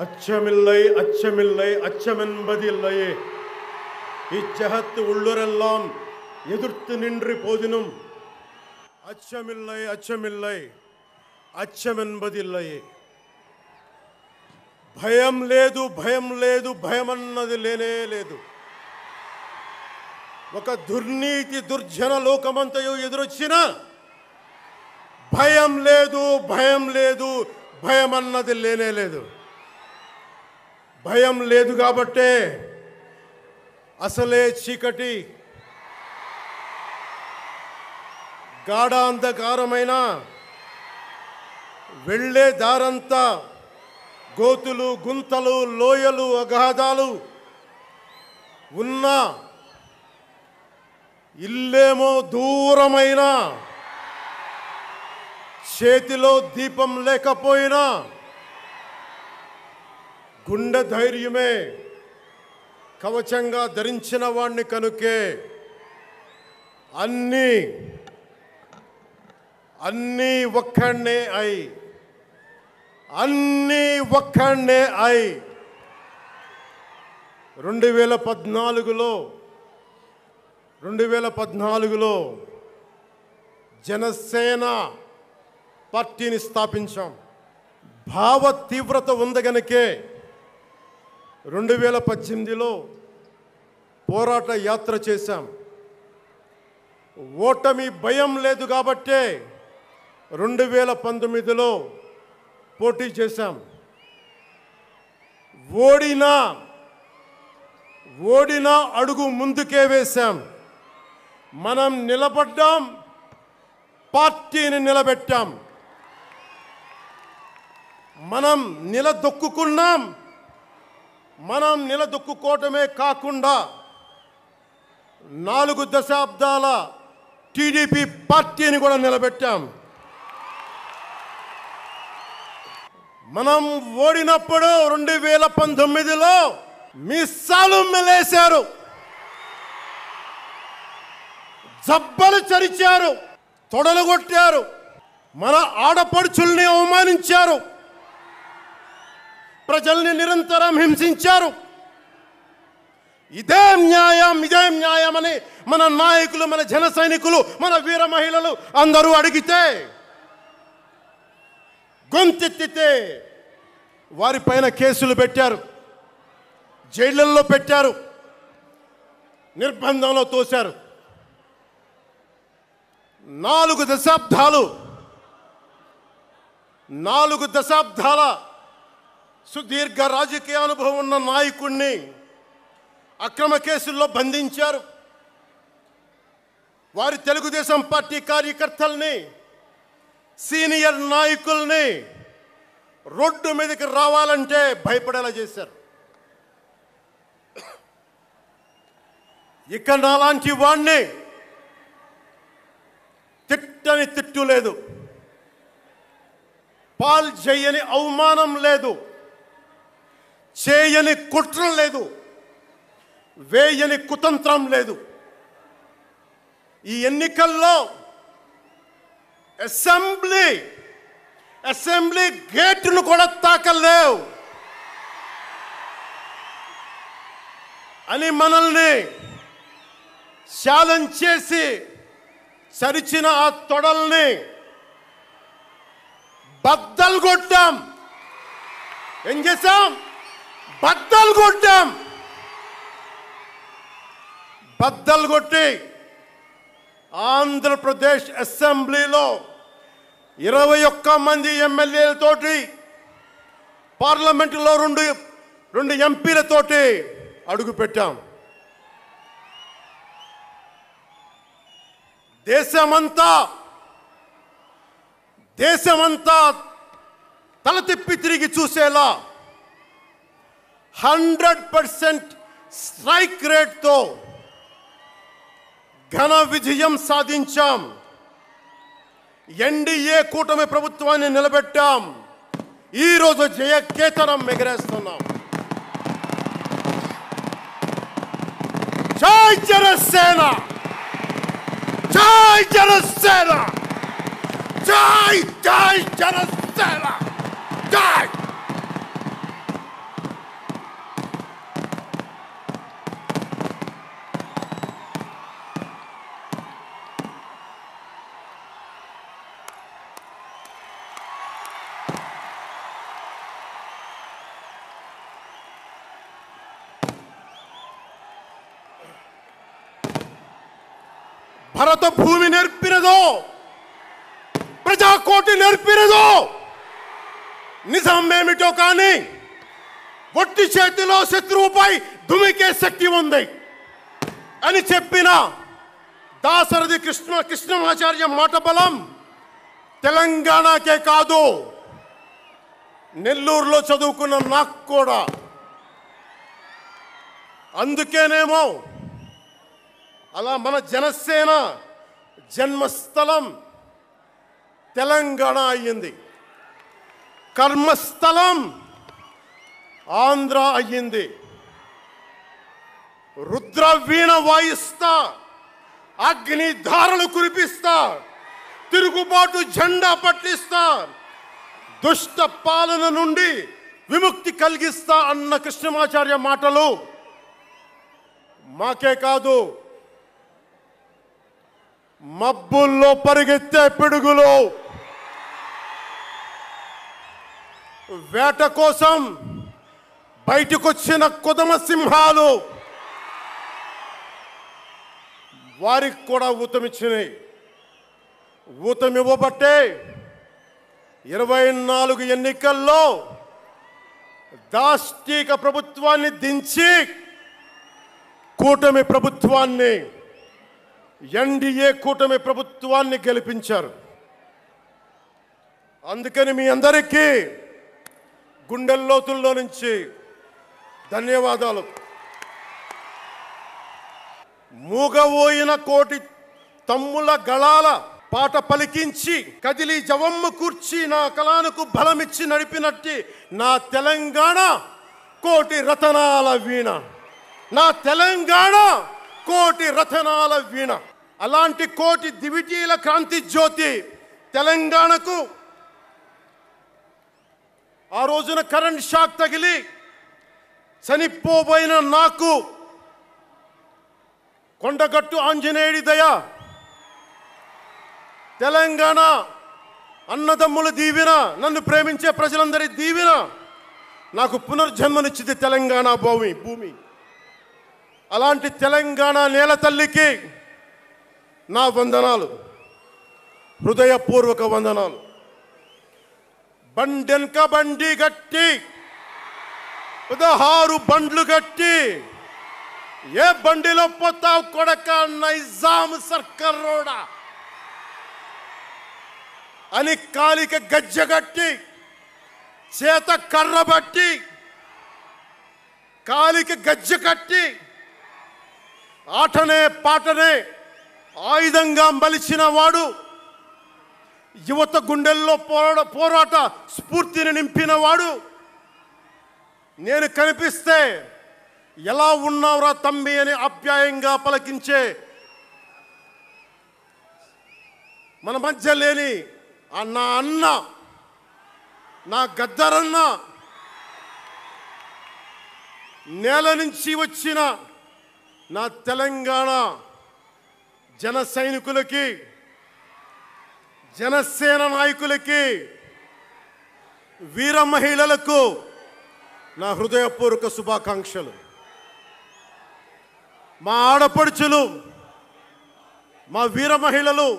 அச்சமில்லை அச்சமில்லை அச்சமென்பதில்லையே இச்சகத்து உள்ளுரெல்லாம் எதிர்த்து நின்று போதினும் அச்சமில்லை அச்சமில்லை అచ్చమెన్బదిల్లయే భయం లేదు భయం లేదు భయమన్నది లేనే లేదు. ఒక దుర్నీతి దుర్జన లోకమంతయు ఎదురొచ్చినా భయం లేదు భయం లేదు భయమన్నది లేనే లేదు. భయం లేదు కాబట్టే అసలే చీకటి గాఢాంధకారమైన వెళ్ళే దారంతా గోతులు గుంతలు లోయలు అగాధాలు ఉన్న ఇల్లేమో దూరమైన చేతిలో దీపం లేకపోయినా గుండె ధైర్యమే కవచంగా ధరించిన వాణ్ణి కనుకే అన్నీ ఒక్కడే అయి 2014లో జనసేన పార్టీని స్థాపించాం. భావ తీవ్రత ఉంది గనుకే 2018లో పోరాట యాత్ర చేశాం. ఓటమి భయం లేదు కాబట్టే 2019లో పోటీ చేశాం. ఓడినా అడుగు ముందుకే వేశాం. మనం నిలబడ్డాం, పార్టీని నిలబెట్టాం. మనం నిలదొక్కుకున్నాం. మనం నిలదొక్కుకోవటమే కాకుండా 4 దశాబ్దాల టీడీపీ పార్టీని కూడా నిలబెట్టాం. మనం ఓడినప్పుడు 2019లో మీసాలు మెలేశారు, జబ్బలు చరిచారు, తొడలు కొట్టారు, మన ఆడపడుచుల్ని అవమానించారు, ప్రజల్ని నిరంతరం హింసించారు. ఇదే న్యాయం అని మన నాయకులు, మన జన సైనికులు, మన వీర మహిళలు అందరూ అడిగితే, గొంతెత్తితే వారిపైన కేసులు పెట్టారు, జైళ్ళల్లో పెట్టారు, నిర్బంధంలో తోశారు. 4 దశాబ్దాల సుదీర్ఘ రాజకీయ అనుభవం ఉన్న నాయకుడిని అక్రమ కేసుల్లో బంధించారు. వారి తెలుగుదేశం పార్టీ కార్యకర్తల్ని, సీనియర్ నాయకుల్ని రోడ్డు మీదకి రావాలంటే భయపడేలా చేశారు. ఇక నాలాంటి వాణ్ణి తిట్టని తిట్టు లేదు, పాల్ చేయని అవమానం లేదు, చేయని కుట్ర లేదు, వేయని కుతంత్రం లేదు. ఈ ఎన్నికల్లో అసెంబ్లీ గేటును కూడా తాకలేవు అని మనల్ని ఛాలెంజ్ చేసి సరిచిన ఆ తొడల్ని బద్దలు కొట్టాం. ఏం చేశాం? బద్దలు కొట్టాం. బద్దలు కొట్టి ఆంధ్రప్రదేశ్ అసెంబ్లీలో 21 మంది ఎమ్మెల్యేలతోటి, పార్లమెంటులో 2 ఎంపీలతోటి అడుగుపెట్టాం. దేశమంతా తల తిప్పి తిరిగి చూసేలా 100% స్ట్రైక్ రేట్తో ఘన విజయం సాధించాం. ఎన్డీఏ కూటమి ప్రభుత్వాన్ని నిలబెట్టాం. ఈరోజు జయకేతనం ఎగరేస్తున్నాం. జై జనసేన, జై జనసేన, జై జై జనసేన, జై. భరత భూమి నేర్పినదో, ప్రజాకోటి నేర్పినదో నిజం ఏమిటో కానీ ఒట్టి చేతిలో శత్రువుపై దుమికే శక్తి ఉంది అని చెప్పిన దాశరథి కృష్ణమాచార్య మాట బలం తెలంగాణకే కాదు, నెల్లూరులో చదువుకున్న నాకు కూడా. అందుకేనేమో అలా మన జనసేన జన్మస్థలం తెలంగాణ అయ్యింది, కర్మస్థలం ఆంధ్ర అయ్యింది. రుద్రవీణ వాయిస్తా, అగ్ని ధారలు కురిపిస్తా, తిరుగుబాటు జెండా పట్టిస్తా, దుష్ట పాలన నుండి విముక్తి కలిగిస్తా అన్న కృష్ణమాచార్య మాటలు మాకే కాదు, మబ్బుల్లో పరిగెత్తే పిడుగులు, వేట కోసం బయటకొచ్చిన కొదమ సింహాలు వారికి కూడా ఊతమిచ్చినాయి. ఊతమివ్వబట్టే 24 ఎన్నికల్లో దాష్టీక ప్రభుత్వాన్ని దించి కూటమి ప్రభుత్వాన్ని, ఎన్డీఏ కూటమి ప్రభుత్వాన్ని గెలిపించారు. అందుకని మీ అందరికీ గుండెల్లోతుల్లో నుంచి ధన్యవాదాలు. మూగవోయిన కోటి తమ్ముల గళాల పాట పలికించి కదిలి జవమ్మ కూర్చి నా కళానికి బలమిచ్చి నడిపినట్టి నా తెలంగాణ కోటి రతనాల వీణ, నా తెలంగాణ కోటి రతనాల వీణ. అలాంటి కోటి దివిటీల క్రాంతి జ్యోతి తెలంగాణకు ఆ రోజున కరెంట్ షాక్ తగిలి చనిపోబోయిన నాకు కొండగట్టు ఆంజనేయుడి దయ, తెలంగాణ అన్నదమ్ముల దీవెన, నన్ను ప్రేమించే ప్రజలందరి దీవెన నాకు పునర్జన్మనిచ్చింది తెలంగాణ భూమి. అలాంటి తెలంగాణ నేల తల్లికి నా వందనాలు, హృదయపూర్వక వందనాలు. బండెనక బండి గట్టి 16 బండ్లు గట్టి ఏ బండిలో పోతావు కొడక నైజాం సర్కార్ రోడా అని కాలిక గజ్జగట్టి చేత కర్ర బట్టి కాలిక గజ్జ కట్టి ఆటనే పాటనే ఆయుధంగా మలిచిన వాడు, యువత గుండెల్లో పోరాట స్ఫూర్తిని నింపిన వాడు, నేను కనిపిస్తే ఎలా ఉన్నావురా తమ్మి అని ఆప్యాయంగా పలకించే మన మధ్య లేని నా అన్న, నా గద్దరన్న, నేల నుంచి వచ్చిన నా తెలంగాణ జన సైనికులకి, జనసేన నాయకులకి, వీర మహిళలకు నా హృదయపూర్వక శుభాకాంక్షలు. మా ఆడపడుచులు, మా వీర మహిళలు,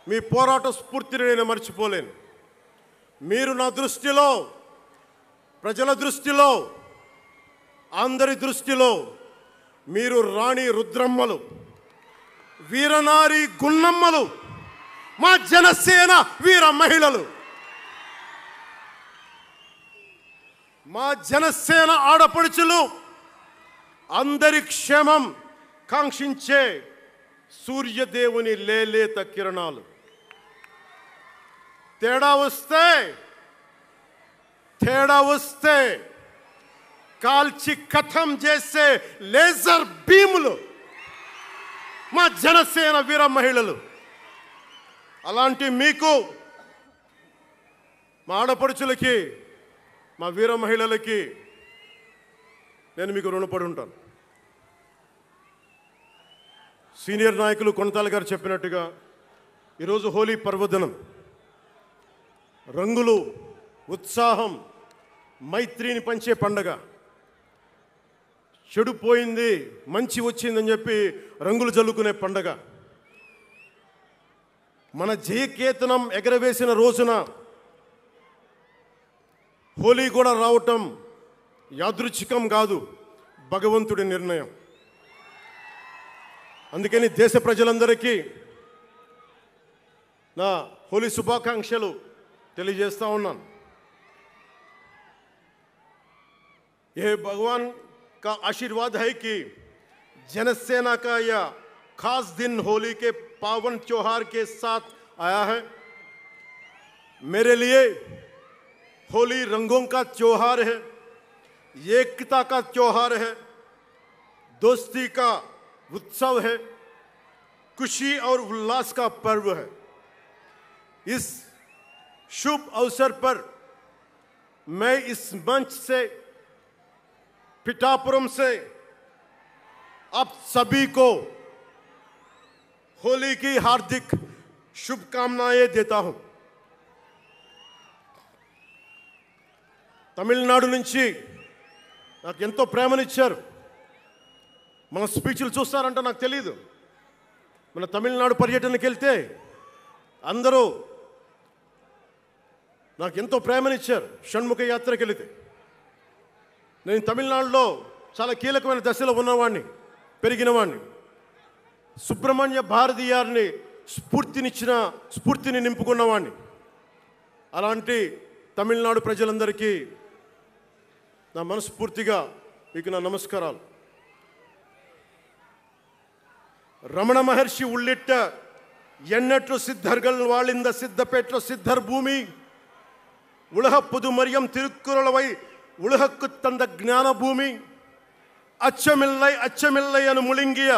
మీ పోరాట స్ఫూర్తిని నేను మర్చిపోలేను. మీరు నా దృష్టిలో, ప్రజల దృష్టిలో, అందరి దృష్టిలో మీరు రాణి రుద్రమ్మలు, వీరనారి గున్నమ్మలు, మా జనసేన వీర మహిళలు. మా జనసేన ఆడపడుచులు అందరి క్షేమం కాంక్షించే సూర్యదేవుని లేలేత కిరణాలు. తేడా వస్తే కాల్చి కథం చేసే లేజర్ బీములు మా జనసేన వీర మహిళలు. అలాంటి మీకు, మా ఆడపడుచులకి, మా వీర మహిళలకి నేను మీకు రుణపడి ఉంటాను. సీనియర్ నాయకులు కొనతాల గారు చెప్పినట్టుగా ఈరోజు హోలీ పర్వదినం. రంగులు, ఉత్సాహం, మైత్రిని పంచే పండగ. చెడు పోయింది, మంచి వచ్చిందని చెప్పి రంగులు జల్లుకునే పండగ. మన జయకేతనం ఎగరవేసిన రోజున హోలీ కూడా రావటం యాదృచ్ఛికం కాదు, భగవంతుడి నిర్ణయం. అందుకని దేశ ప్రజలందరికీ నా హోలీ శుభాకాంక్షలు తెలియజేస్తా ఉన్నాను. ये भगवान का आशीर्वाद है कि जनसेना का यह खास दिन होली के पावन त्योहार के साथ आया है. मेरे लिए होली रंगों का त्योहार है, एकता का त्योहार है, दोस्ती का उत्सव है, खुशी और उल्लास का पर्व है. इस शुभ अवसर पर मैं इस मंच से, पिठापुरम से आप सभी को होली की हार्दिक शुभकामनाएं देता हूं. తమిళనాడు నుంచి నాకు ఎంతో ప్రేమనిచ్చారు. మన స్పీచ్లు చూస్తారంట నాకు తెలియదు. మన తమిళనాడు పర్యటనకి వెళ్తే అందరూ నాకు ఎంతో ప్రేమనిచ్చారు. షణ్ముఖ యాత్రకి వెళితే నేను తమిళనాడులో చాలా కీలకమైన దశలో ఉన్నవాడిని, పెరిగినవాడిని. సుబ్రహ్మణ్య భారతీయారిని స్ఫూర్తిని నింపుకున్నవాడిని. అలాంటి తమిళనాడు ప్రజలందరికీ నా మనస్ఫూర్తిగా మీకు నా నమస్కారాలు. రమణ మహర్షి ఉళ్ళిట్ట ఎన్నట్లు సిద్ధర్గల్ వాళింద సిద్ధపేట్ల సిద్ధర్ భూమి ఉలహ పుదుమరియం తిరుక్కురళవై உலகுக்கு தந்த ஞான பூமி அச்சமில்லை அச்சமில்லை என முழுங்கிய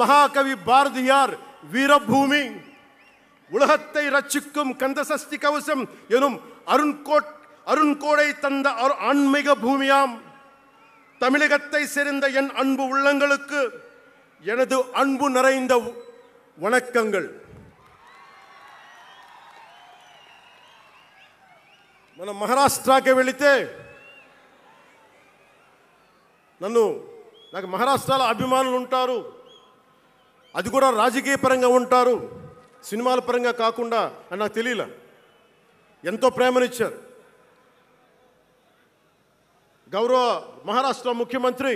மகாகவி பாரதியார் வீரபூமி உலகத்தை ரட்சிக்கும் கந்தசஷ்டி கவசம் எனும் அருண்கோடை தந்த ஆன்மீக பூமியாம் தமிழகத்தை சேர்ந்த என் அன்பு உள்ளங்களுக்கு எனது அன்பு நிறைந்த வணக்கங்கள். మన మహారాష్ట్రకి వెళితే నాకు మహారాష్ట్రలో అభిమానులు ఉంటారు. అది కూడా రాజకీయ పరంగా ఉంటారు, సినిమాల పరంగా కాకుండా అని నాకు తెలియలే. ఎంతో ప్రేమనిచ్చారు. గౌరవ మహారాష్ట్ర ముఖ్యమంత్రి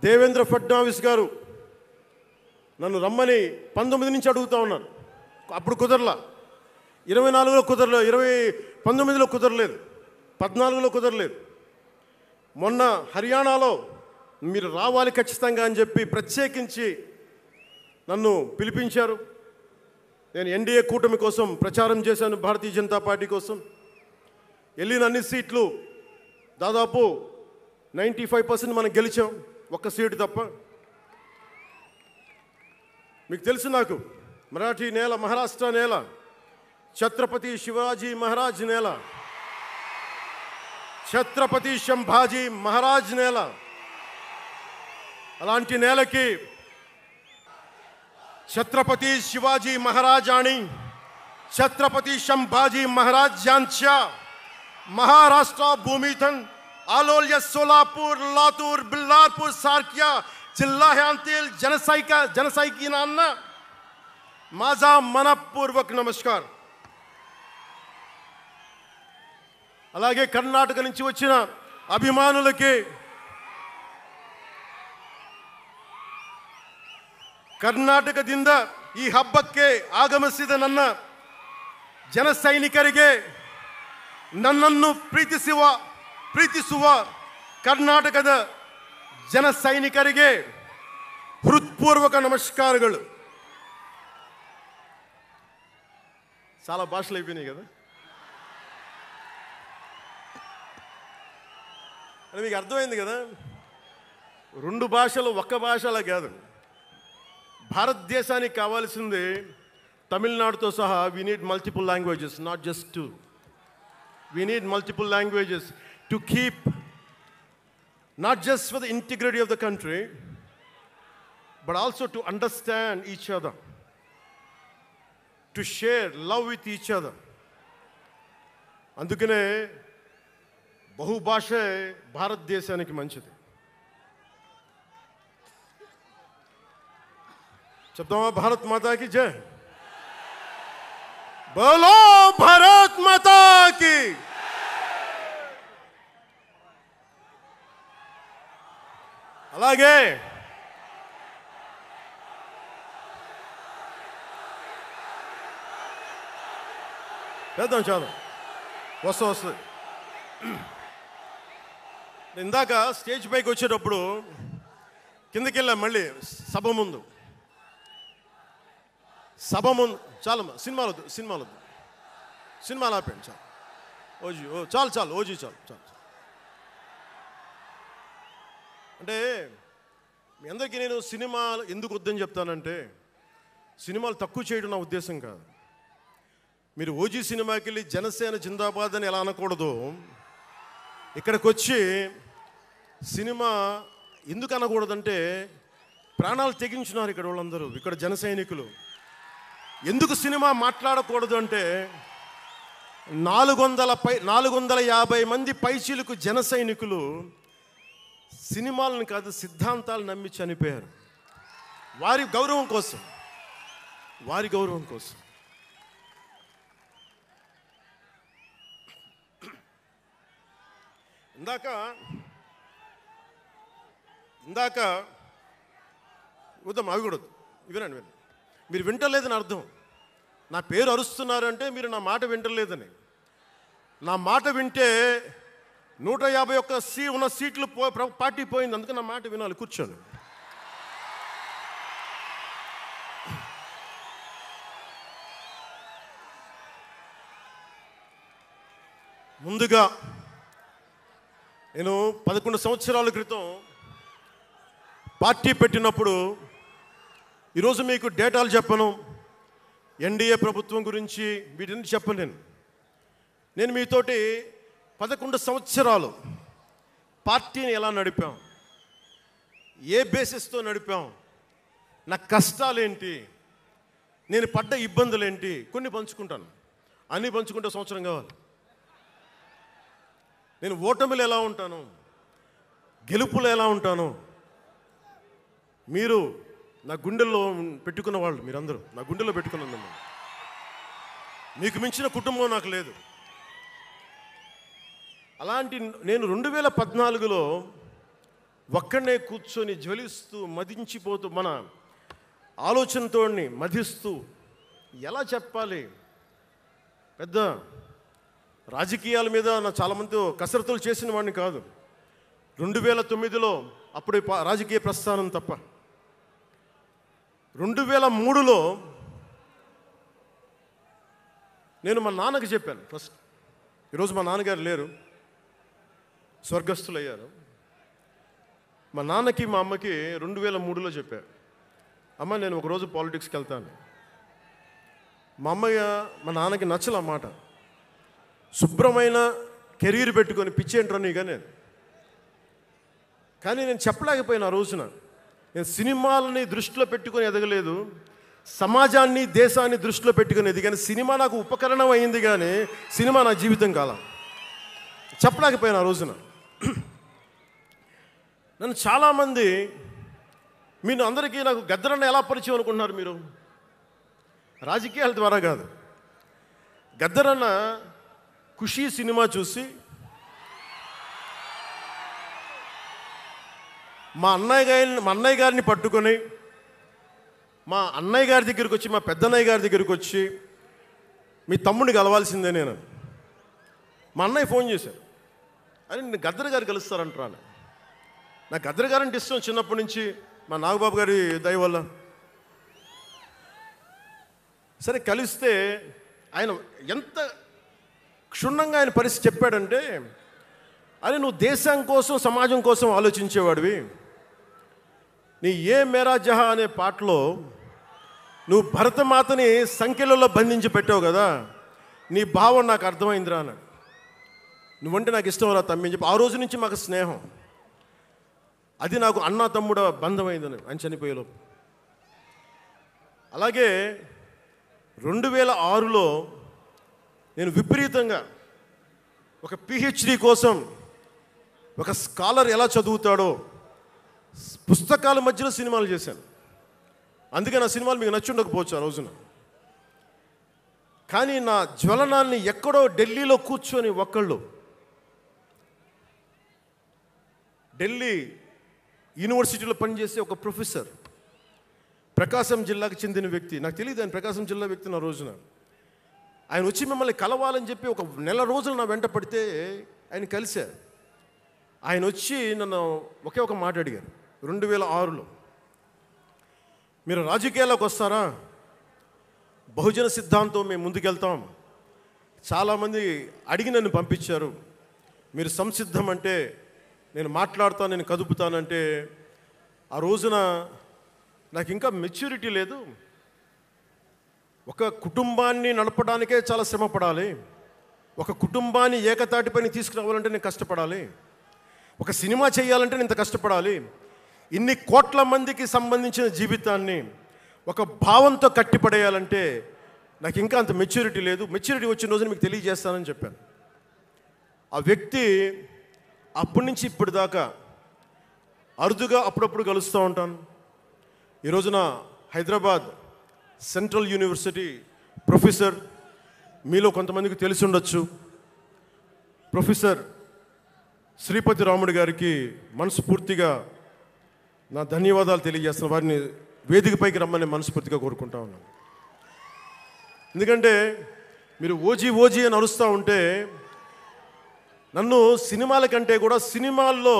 దేవేంద్ర ఫడ్నవీస్ గారు నన్ను రమ్మని 19 నుంచి అడుగుతూ ఉన్నారు. అప్పుడు కుదరలా, 24లో కుదరలేదు, 19లో కుదరలేదు, 14లో కుదరలేదు. మొన్న హర్యానాలో మీరు రావాలి ఖచ్చితంగా అని చెప్పి ప్రత్యేకించి నన్ను పిలిపించారు. నేను ఎన్డీఏ కూటమి కోసం ప్రచారం చేశాను, భారతీయ జనతా పార్టీ కోసం. వెళ్ళిన అన్ని సీట్లు దాదాపు 95% మనం గెలిచాం, ఒక్క సీటు తప్ప. మీకు తెలుసు, నాకు మరాఠీ నేల, మహారాష్ట్ర నేల, ఛత్రపతి శివాజీ మహారాజ్ నేల, ఛత్రపతి సంభాజీ మహారాజ్ నేల. అలాంటి నేలకి ఛత్రపతి शिवाजी महाराज आणि छत्रपती संभाजी महाराज यांच्या महाराष्ट्र भूमीतून आलोल्य सोलापूर, लातूर, बिल्लारपूर सारख्या जिल्ह्यांतील जनसैनिकांना माझा मनपूर्वक नमस्कार. అలాగే కర్ణాటక నుంచి వచ్చిన అభిమానులకి, ಕರ್ನಾಟಕದಿಂದ ಈ ಹಬ್ಬಕ್ಕೆ ಆಗಮಿಸಿದ ನನ್ನ ಜನ ಸೈನಿಕರಿಗೆ, ನನ್ನನ್ನು ಪ್ರೀತಿಸುವ ಕರ್ನಾಟಕದ ಜನ ಸೈನಿಕರಿಗೆ హృత్పూర్వక నమస్కారాలు. చాలా భాషలు అయిపోయినాయి కదా. అని మీకు అర్థమైంది కదా, రెండు భాషలు ఒక్క భాషలా కాదు. భారతదేశానికి కావాల్సింది తమిళనాడుతో సహా we need multiple languages, not just two. We need multiple languages to keep, not just for the integrity of the country, but also to understand each other, to share love with each other. అందుకనే బహుభాష భారతదేశానికి మంచిది. చెప్తామా? భారత్ మాతాకి జై. బోలో భారత్ మాతాకి. అలాగే చేద్దాం చాలు, వస్తుంది. ఇందాక స్టేజ్ పైకి వచ్చేటప్పుడు కిందకి వెళ్ళాం, మళ్ళీ సభ ముందు చాలు, సినిమాలు ఆపండి చాలు. ఓజీ చాలు. అంటే మీ అందరికీ నేను సినిమాలు ఎందుకు వద్దని చెప్తానంటే, సినిమాలు తక్కువ చేయడం నా ఉద్దేశం కాదు. మీరు ఓజీ సినిమాకి వెళ్ళి జనసేన జిందాబాద్ అని ఎలా అనకూడదు, ఇక్కడికి వచ్చి సినిమా ఎందుకు అనకూడదంటే, ప్రాణాలు తెగించున్నారు ఇక్కడ వాళ్ళందరూ, ఇక్కడ జన సైనికులు. ఎందుకు సినిమా మాట్లాడకూడదు అంటే, 450 మంది పైచీలకు జన సైనికులు సినిమాలను కాదు సిద్ధాంతాలు నమ్మి చనిపోయారు. వారి గౌరవం కోసం. ఇందాక వద్దాం, అవి కూడా వినండి. మీరు వింటలేదని అర్థం. నా పేరు అరుస్తున్నారు అంటే మీరు నా మాట వింటలేదని. నా మాట వింటే 151 ఉన్న సీట్లు పార్టీ పోయింది. అందుకే నా మాట వినాలి, కూర్చోండి. ముందుగా నేను 11 సంవత్సరాల క్రితం పార్టీ పెట్టినప్పుడు, ఈరోజు మీకు డేటాలు చెప్పను, ఎన్డీఏ ప్రభుత్వం గురించి వీటిని చెప్పను. నేను మీతోటి 11 సంవత్సరాలు పార్టీని ఎలా నడిపాం, ఏ బేసిస్తో నడిపాం, నా కష్టాలేంటి, నేను పడ్డ ఇబ్బందులేంటి, కొన్ని పంచుకుంటాను. అన్నీ పంచుకుంటే సంవత్సరం కావాలి. నేను ఓటమిలు ఎలా ఉంటాను, గెలుపులు ఎలా ఉంటాను, మీరు నా గుండెల్లో పెట్టుకున్న వాళ్ళు, మీరందరూ నా గుండెల్లో పెట్టుకున్నదమ్మా. మీకు మించిన కుటుంబం నాకు లేదు. అలాంటి నేను 2014లో ఒక్కడనే కూర్చొని జ్వలిస్తూ మదించిపోతూ, మన ఆలోచనతో మదిస్తూ, ఎలా చెప్పాలి, పెద్ద రాజకీయాల మీద నా చాలామంది కసరత్తులు చేసిన వాడిని కాదు. 2009లో అప్పుడు రాజకీయ ప్రస్థానం తప్ప. 2003లో నేను మా నాన్నకి చెప్పాను ఫస్ట్. ఈరోజు మా నాన్నగారు లేరు, స్వర్గస్థులయ్యారు. మా నాన్నకి మా అమ్మకి 2003లో చెప్పారు, అమ్మ నేను ఒకరోజు పాలిటిక్స్కి వెళ్తాను. మా నాన్నకి నచ్చల మాట. శుభ్రమైన కెరీర్ పెట్టుకొని పిచ్చేంట్రా నీగా నేను. కానీ నేను చెప్పలేకపోయినా. ఆ రోజున నేను సినిమాలని దృష్టిలో పెట్టుకొని ఎదగలేదు, సమాజాన్ని దేశాన్ని దృష్టిలో పెట్టుకొని ఎదిగాను. సినిమా నాకు ఉపకరణం అయింది, కానీ సినిమా నా జీవితం కాలం. చెప్పలేకపోయినా ఆ రోజున. నన్ను చాలామంది, మీరు అందరికీ నాకు గద్దరన్న ఎలా పరిచయం అనుకుంటున్నారు మీరు? రాజకీయాల ద్వారా కాదు. గద్దరన్న ఖుషీ సినిమా చూసి మా అన్నయ్య గారిని పట్టుకొని మా అన్నయ్య గారి దగ్గరికి వచ్చి, మా పెద్దన్నయ్య గారి దగ్గరికి వచ్చి, మీ తమ్ముడిని కలవాల్సిందే నేను. మా అన్నయ్య ఫోన్ చేశారు, అని నేను గద్దర్ గారు కలుస్తారంటాను. నాకు గద్దర్ గారు అంటే ఇష్టం చిన్నప్పటి నుంచి, మా నాగబాబు గారి దయ వల్ల. సరే కలిస్తే ఆయన ఎంత క్షుణ్ణంగా ఆయన పరిస్థితి చెప్పాడంటే, అరే నువ్వు దేశం కోసం సమాజం కోసం ఆలోచించేవాడివి. నీ ఏ మేరా జహా అనే పాటలో నువ్వు భరతమాతని సంఖ్యలలో బంధించి పెట్టావు కదా, నీ భావం నాకు అర్థమైందిరా అన్నాడు. నువ్వంటే నాకు ఇష్టం రా తమ్మి అని చెప్పి ఆ రోజు నుంచి మాకు స్నేహం. అది నాకు అన్న తమ్ముడ బంధమైందని ఆయన చనిపోయేలోపు. అలాగే 2006లో నేను విపరీతంగా ఒక పిహెచ్డి కోసం, ఒక స్కాలర్ ఎలా చదువుతాడో పుస్తకాల మధ్యలో సినిమాలు చేశాను. అందుకే నా సినిమాలు మీకు నచ్చి ఉండకపోవచ్చు ఆ రోజున. కానీ నా జ్వలనాన్ని ఎక్కడో ఢిల్లీలో కూర్చొని ఒకళ్ళు, ఢిల్లీ యూనివర్సిటీలో పనిచేసే ఒక ప్రొఫెసర్, ప్రకాశం జిల్లాకు చెందిన వ్యక్తి, నాకు తెలియదు ఆయన ప్రకాశం జిల్లా వ్యక్తి. నా రోజున ఆయన వచ్చి మిమ్మల్ని కలవాలని చెప్పి ఒక నెల రోజులు నా వెంట పడితే ఆయన కలిశారు. ఆయన వచ్చి నన్ను ఒకే ఒక మాట అడిగారు. 2006లో మీరు రాజకీయాల్లోకి వస్తారా? బహుజన సిద్ధాంతం మేము ముందుకెళ్తాం. చాలామంది అడిగి నన్ను పంపించారు. మీరు సంసిద్ధం అంటే నేను మాట్లాడతాను, నేను కదుపుతానంటే ఆ రోజున నాకు ఇంకా మెచ్యూరిటీ లేదు. ఒక కుటుంబాన్ని నడపడానికే చాలా శ్రమ పడాలి. ఒక కుటుంబాన్ని ఏకతాటిపైన తీసుకురావాలంటే నేను కష్టపడాలి. ఒక సినిమా చేయాలంటే నేను ఇంత కష్టపడాలి. ఇన్ని కోట్ల మందికి సంబంధించిన జీవితాన్ని ఒక భావంతో కట్టిపడేయాలంటే నాకు ఇంకా అంత మెచ్యూరిటీ లేదు. మెచ్యూరిటీ వచ్చిన రోజున మీకు తెలియజేస్తానని చెప్పాను. ఆ వ్యక్తి అప్పటి నుంచి ఇప్పటిదాకా అరుదుగా అప్పుడప్పుడు కలుస్తూ ఉంటాను. ఈ రోజున హైదరాబాద్ సెంట్రల్ యూనివర్సిటీ ప్రొఫెసర్, మీలో కొంతమందికి తెలిసి ఉండొచ్చు, ప్రొఫెసర్ శ్రీపతి రాముడు గారికి మనస్ఫూర్తిగా నా ధన్యవాదాలు తెలియజేస్తున్నాను. వారిని వేదికపైకి రమ్మని మనస్ఫూర్తిగా కోరుకుంటా ఉన్నాను. ఎందుకంటే మీరు ఓజీ ఓజీ అని అరుస్తూ ఉంటే నన్ను సినిమాల కంటే కూడా సినిమాల్లో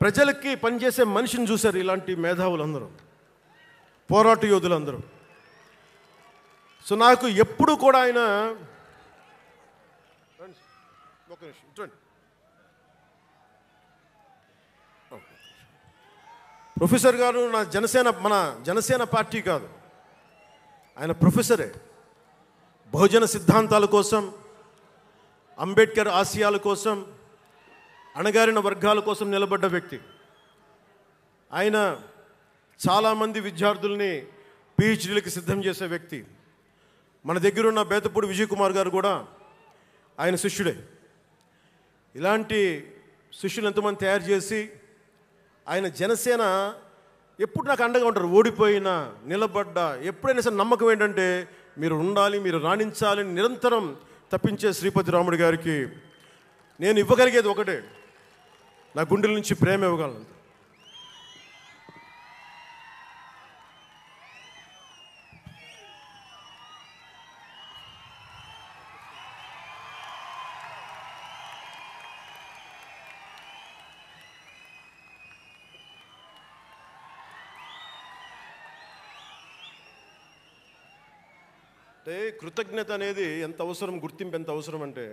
ప్రజలకి పనిచేసే మనిషిని చూశారు ఇలాంటి మేధావులందరూ, పోరాట యోధులందరూ. సో నాకు ఎప్పుడు కూడా ఆయన ప్రొఫెసర్ గారు మన జనసేన పార్టీ కాదు, ఆయన ప్రొఫెసరే. బహుజన సిద్ధాంతాల కోసం, అంబేద్కర్ ఆశయాల కోసం, అణగారిన వర్గాల కోసం నిలబడ్డ వ్యక్తి. ఆయన చాలామంది విద్యార్థుల్ని పిహెచ్డీలకి సిద్ధం చేసే వ్యక్తి. మన దగ్గరున్న బేతపూడి విజయ్ కుమార్ గారు కూడా ఆయన శిష్యుడే. ఇలాంటి శిష్యులు ఎంతమంది తయారు చేసి ఆయన జనసేన ఎప్పుడు నాకు అండగా ఉంటారు. ఓడిపోయినా నిలబడ్డా ఎప్పుడైనా సరే నమ్మకం ఏంటంటే మీరు ఉండాలి, మీరు రాణించాలని నిరంతరం తప్పించే శ్రీపతి రాముడు గారికి నేను ఇవ్వగలిగేది ఒకటే, నా గుండెల నుంచి ప్రేమ ఇవ్వగలను. అంటే కృతజ్ఞత అనేది ఎంత అవసరం, గుర్తింపు ఎంత అవసరం అంటే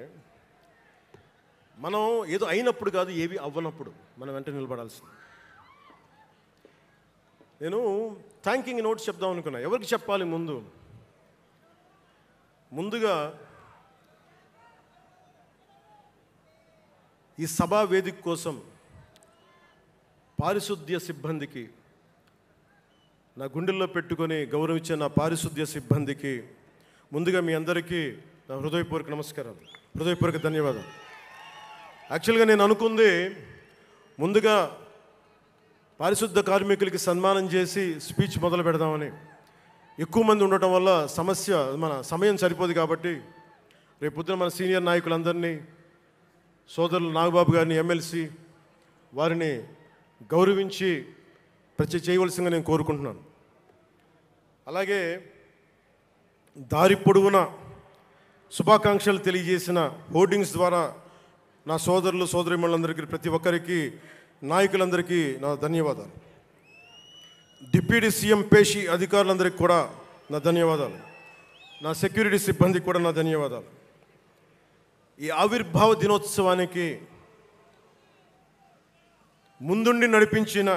మనం ఏదో అయినప్పుడు కాదు, ఏవి అవ్వనప్పుడు మనం వెంట నిలబడాల్సింది. నేను థ్యాంకింగ్ నోట్స్ చెప్దాం అనుకున్నా. ఎవరికి చెప్పాలి? ముందుగా ఈ సభా వేదిక కోసం పారిశుద్ధ్య సిబ్బందికి, నా గుండెల్లో పెట్టుకొని గౌరవించే నా పారిశుద్ధ్య సిబ్బందికి ముందుగా మీ అందరికీ నా హృదయపూర్వక నమస్కారాలు, హృదయపూర్వక ధన్యవాదాలు. యాక్చువల్గా నేను అనుకుంది ముందుగా పారిశుద్ధ కార్మికులకి సన్మానం చేసి స్పీచ్ మొదలు పెడదామని. ఎక్కువ మంది ఉండటం వల్ల మన సమయం సరిపోదు కాబట్టి రేపు పొద్దున మన సీనియర్ నాయకులందరినీ, సోదరులు నాగబాబు గారిని, ఎమ్మెల్సీ వారిని గౌరవించి చేయవలసిందిగా నేను కోరుకుంటున్నాను. అలాగే దారి పొడవునా శుభాకాంక్షలు తెలియజేసిన హోర్డింగ్స్ ద్వారా నా సోదరులు సోదరీమణులందరికీ, ప్రతి ఒక్కరికి, నాయకులందరికీ నా ధన్యవాదాలు. డిప్యూటీ సీఎం పేషి అధికారులందరికీ కూడా నా ధన్యవాదాలు. నా సెక్యూరిటీ సిబ్బందికి కూడా నా ధన్యవాదాలు. ఈ ఆవిర్భావ దినోత్సవానికి ముందుండి నడిపించిన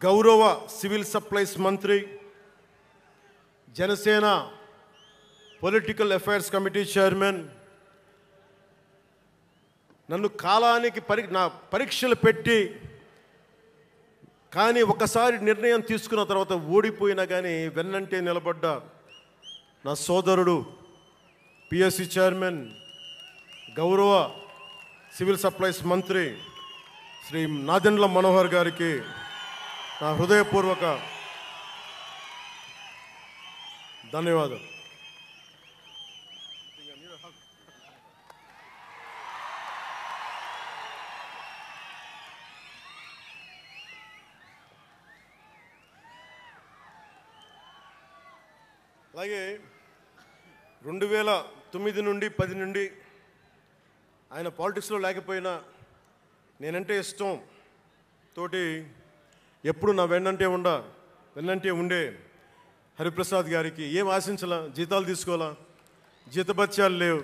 గౌరవ సివిల్ సప్లైస్ మంత్రి, Janasena political affairs committee chairman, నన్ను కాలానికి నా పరీక్షలు పెట్టి కానీ ఒకసారి నిర్ణయం తీసుకున్న తర్వాత ఓడిపోయినా కానీ వెన్నంటే నిలబడ్డ నా సోదరుడు పిఎస్సి చైర్మన్, గౌరవ సివిల్ సప్లైస్ మంత్రి శ్రీ నాదెండ్ల మనోహర్ గారికి నా హృదయపూర్వక ధన్యవాదాలు. అలాగే 2009 నుండి 10 నుండి ఆయన పాలిటిక్స్లో లేకపోయినా నేనంటే ఇష్టం తోటి ఎప్పుడు నా వెన్నంటే ఉండే హరిప్రసాద్ గారికి ఏం ఆశించాలా, జీతాలు తీసుకోవాలా, జీతభత్యాలు లేవు,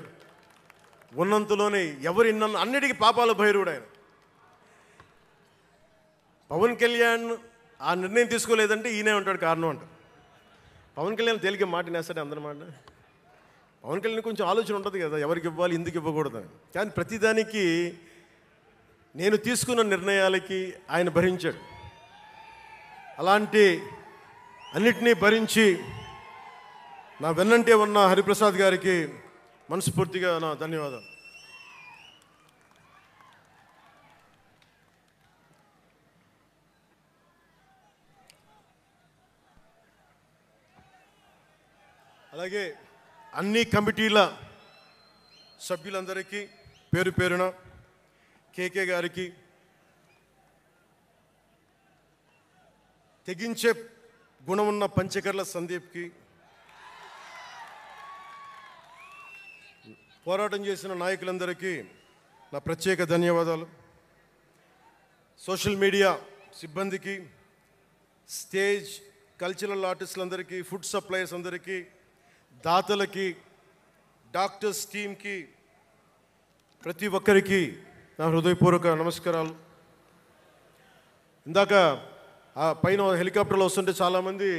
ఉన్నంతలోనే ఎవరు అన్నిటికీ పాపాల భైరవుడు ఆయన. పవన్ కళ్యాణ్ ఆ నిర్ణయం తీసుకోలేదంటే ఈయనే ఉంటాడు కారణం అంట. పవన్ కళ్యాణ్ తేలిక మాట నేస్తాడు అందరమాట. పవన్ కళ్యాణ్ కొంచెం ఆలోచన ఉంటుంది కదా, ఎవరికి ఇవ్వాలి, ఎందుకు ఇవ్వకూడదని. కానీ ప్రతిదానికి నేను తీసుకున్న నిర్ణయాలకి ఆయన భరించాడు. అలాంటి అన్నిటినీ భరించి నా వెన్నంటే ఉన్న హరిప్రసాద్ గారికి మనస్ఫూర్తిగా నా ధన్యవాదాలు. అలాగే అన్ని కమిటీల సభ్యులందరికీ పేరు పేరున, కేకే గారికి, తెగించే గుణమున్న పంచకర్ల సందీప్కి, పోరాటం చేసిన నాయకులందరికీ నా ప్రత్యేక ధన్యవాదాలు. సోషల్ మీడియా సిబ్బందికి, స్టేజ్ కల్చరల్ ఆర్టిస్టులందరికీ, ఫుడ్ సప్లయర్స్ అందరికీ, దాతలకి, డాక్టర్స్ టీమ్కి, ప్రతి ఒక్కరికి నా హృదయపూర్వక నమస్కారాలు. ఇందాక ఆ పైన హెలికాప్టర్లో వస్తుంటే చాలామంది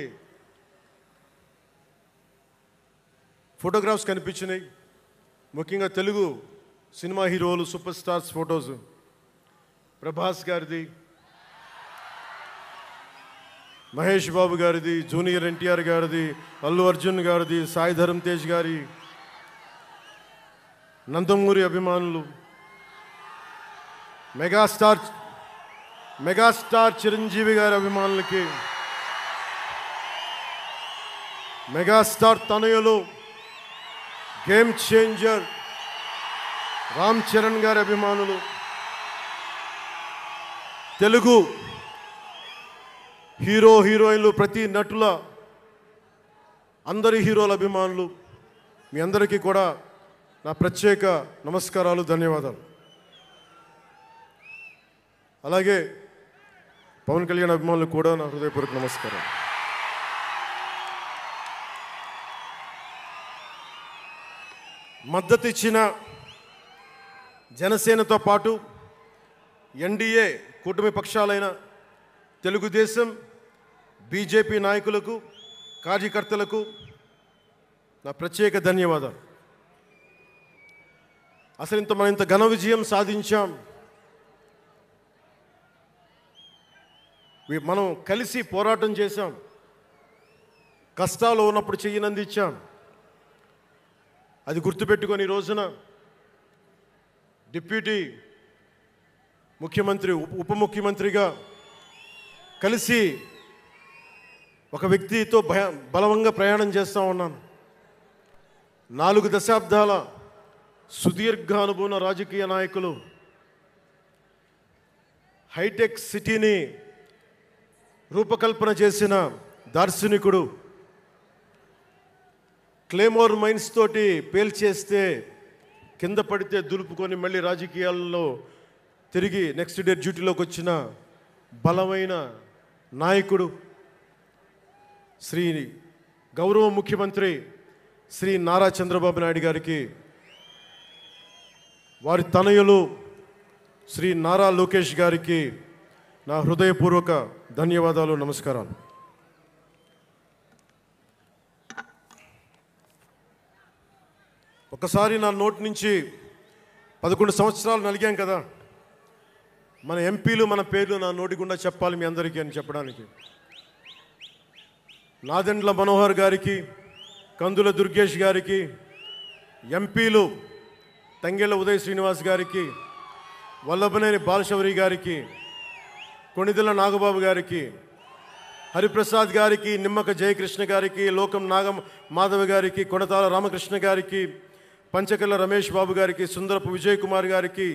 ఫోటోగ్రాఫ్స్ కనిపించినాయి. ముఖ్యంగా తెలుగు సినిమా హీరోలు, సూపర్ స్టార్స్ ఫొటోస్. ప్రభాస్ గారిది, మహేష్ బాబు గారిది, జూనియర్ ఎన్టీఆర్ గారిది, అల్లు అర్జున్ గారిది, సాయి ధరమ్ తేజ్ గారి, నందమూరి అభిమానులు, మెగాస్టార్ చిరంజీవి గారి అభిమానులకి, మెగాస్టార్ తనయులు, గేమ్ చేంజర్ రామ్ చరణ్ గారి అభిమానులు, తెలుగు హీరోయిన్లు, ప్రతి నటుల అందరి హీరోల అభిమానులు, మీ అందరికీ కూడా నా ప్రత్యేక నమస్కారాలు, ధన్యవాదాలు. అలాగే పవన్ కళ్యాణ్ అభిమానులు కూడా నా హృదయపూర్వక నమస్కారం. మద్దతు ఇచ్చిన జనసేనతో పాటు ఎన్డీఏ కూటమి పక్షాలైన తెలుగుదేశం, బీజేపీ నాయకులకు, కార్యకర్తలకు నా ప్రత్యేక ధన్యవాదాలు. అసలు మనం ఇంత ఘన విజయం సాధించాం. మనం కలిసి పోరాటం చేశాం, కష్టాలు ఉన్నప్పుడు చెయ్యనందించాం. అది గుర్తుపెట్టుకొని ఈ రోజున డిప్యూటీ ముఖ్యమంత్రి, ఉప ముఖ్యమంత్రిగా కలిసి ఒక వ్యక్తితో బలవంగా ప్రయాణం చేస్తూ ఉన్నాను. 4 దశాబ్దాల సుదీర్ఘ అనుభవం రాజకీయ నాయకులు, హైటెక్ సిటీని రూపకల్పన చేసిన దార్శనికుడు, క్లేమోర్ మైన్స్ తోటి పేల్చేస్తే కింద పడితే దులుపుకొని మళ్ళీ రాజకీయాల్లో తిరిగి నెక్స్ట్ డే డ్యూటీలోకి వచ్చిన బలమైన నాయకుడు, శ్రీ గౌరవ ముఖ్యమంత్రి శ్రీ నారా చంద్రబాబు నాయుడు గారికి, వారి తనయులు శ్రీ నారా లోకేష్ గారికి నా హృదయపూర్వక ధన్యవాదాలు, నమస్కారాలు. ఒకసారి నా నోటి నుంచి 11 సంవత్సరాలు నలిగాం కదా, మన ఎంపీలు మన పేర్లు నా నోటి గుండా చెప్పాలి మీ అందరికీ అని చెప్పడానికి. నాదెండ్ల మనోహర్ గారికి, కందుల దుర్గేష్ గారికి, ఎంపీలు తంగెళ్ళ ఉదయ్ శ్రీనివాస్ గారికి, వల్లభనేని బాలశౌరి గారికి, కొణిదెల నాగబాబు గారికి, హరిప్రసాద్ గారికి, నిమ్మక జయకృష్ణ గారికి, లోకం నాగం మాధవ గారికి, కొనతాల రామకృష్ణ గారికి, పంచకల్ల రమేష్ బాబు గారికి, సుందరపు విజయ్ కుమార్ గారికి,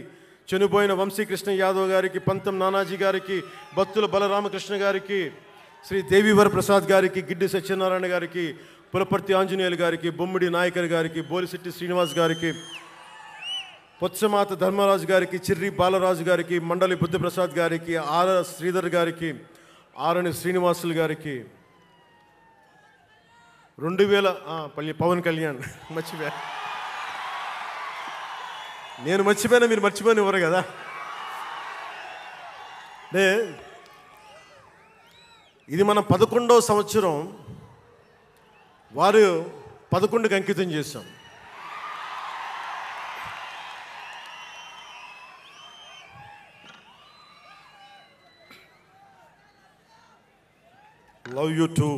చనిపోయిన వంశీకృష్ణ యాదవ్ గారికి, పంతం నానాజీ గారికి, బత్తుల బలరామకృష్ణ గారికి, శ్రీ దేవీవర ప్రసాద్ గారికి, గిడ్డి సత్యనారాయణ గారికి, పులపర్తి ఆంజనేయులు గారికి, బొమ్మిడి నాయకర్ గారికి, బోలిశెట్టి శ్రీనివాస్ గారికి, పొత్సమాత ధర్మరాజు గారికి, చిర్రి బాలరాజు గారికి, మండలి బుద్ధప్రసాద్ గారికి, ఆర్ శ్రీధర్ గారికి, ఆరణి శ్రీనివాసులు గారికి, 2000 పవన్ కళ్యాణ్ మర్చిపోయా, నేను మర్చిపోయినా మీరు మర్చిపోయిన ఎవరు కదా. ఇది మనం 11వ సంవత్సరం, వారు 11కి అంకితం చేశాం. Love you two.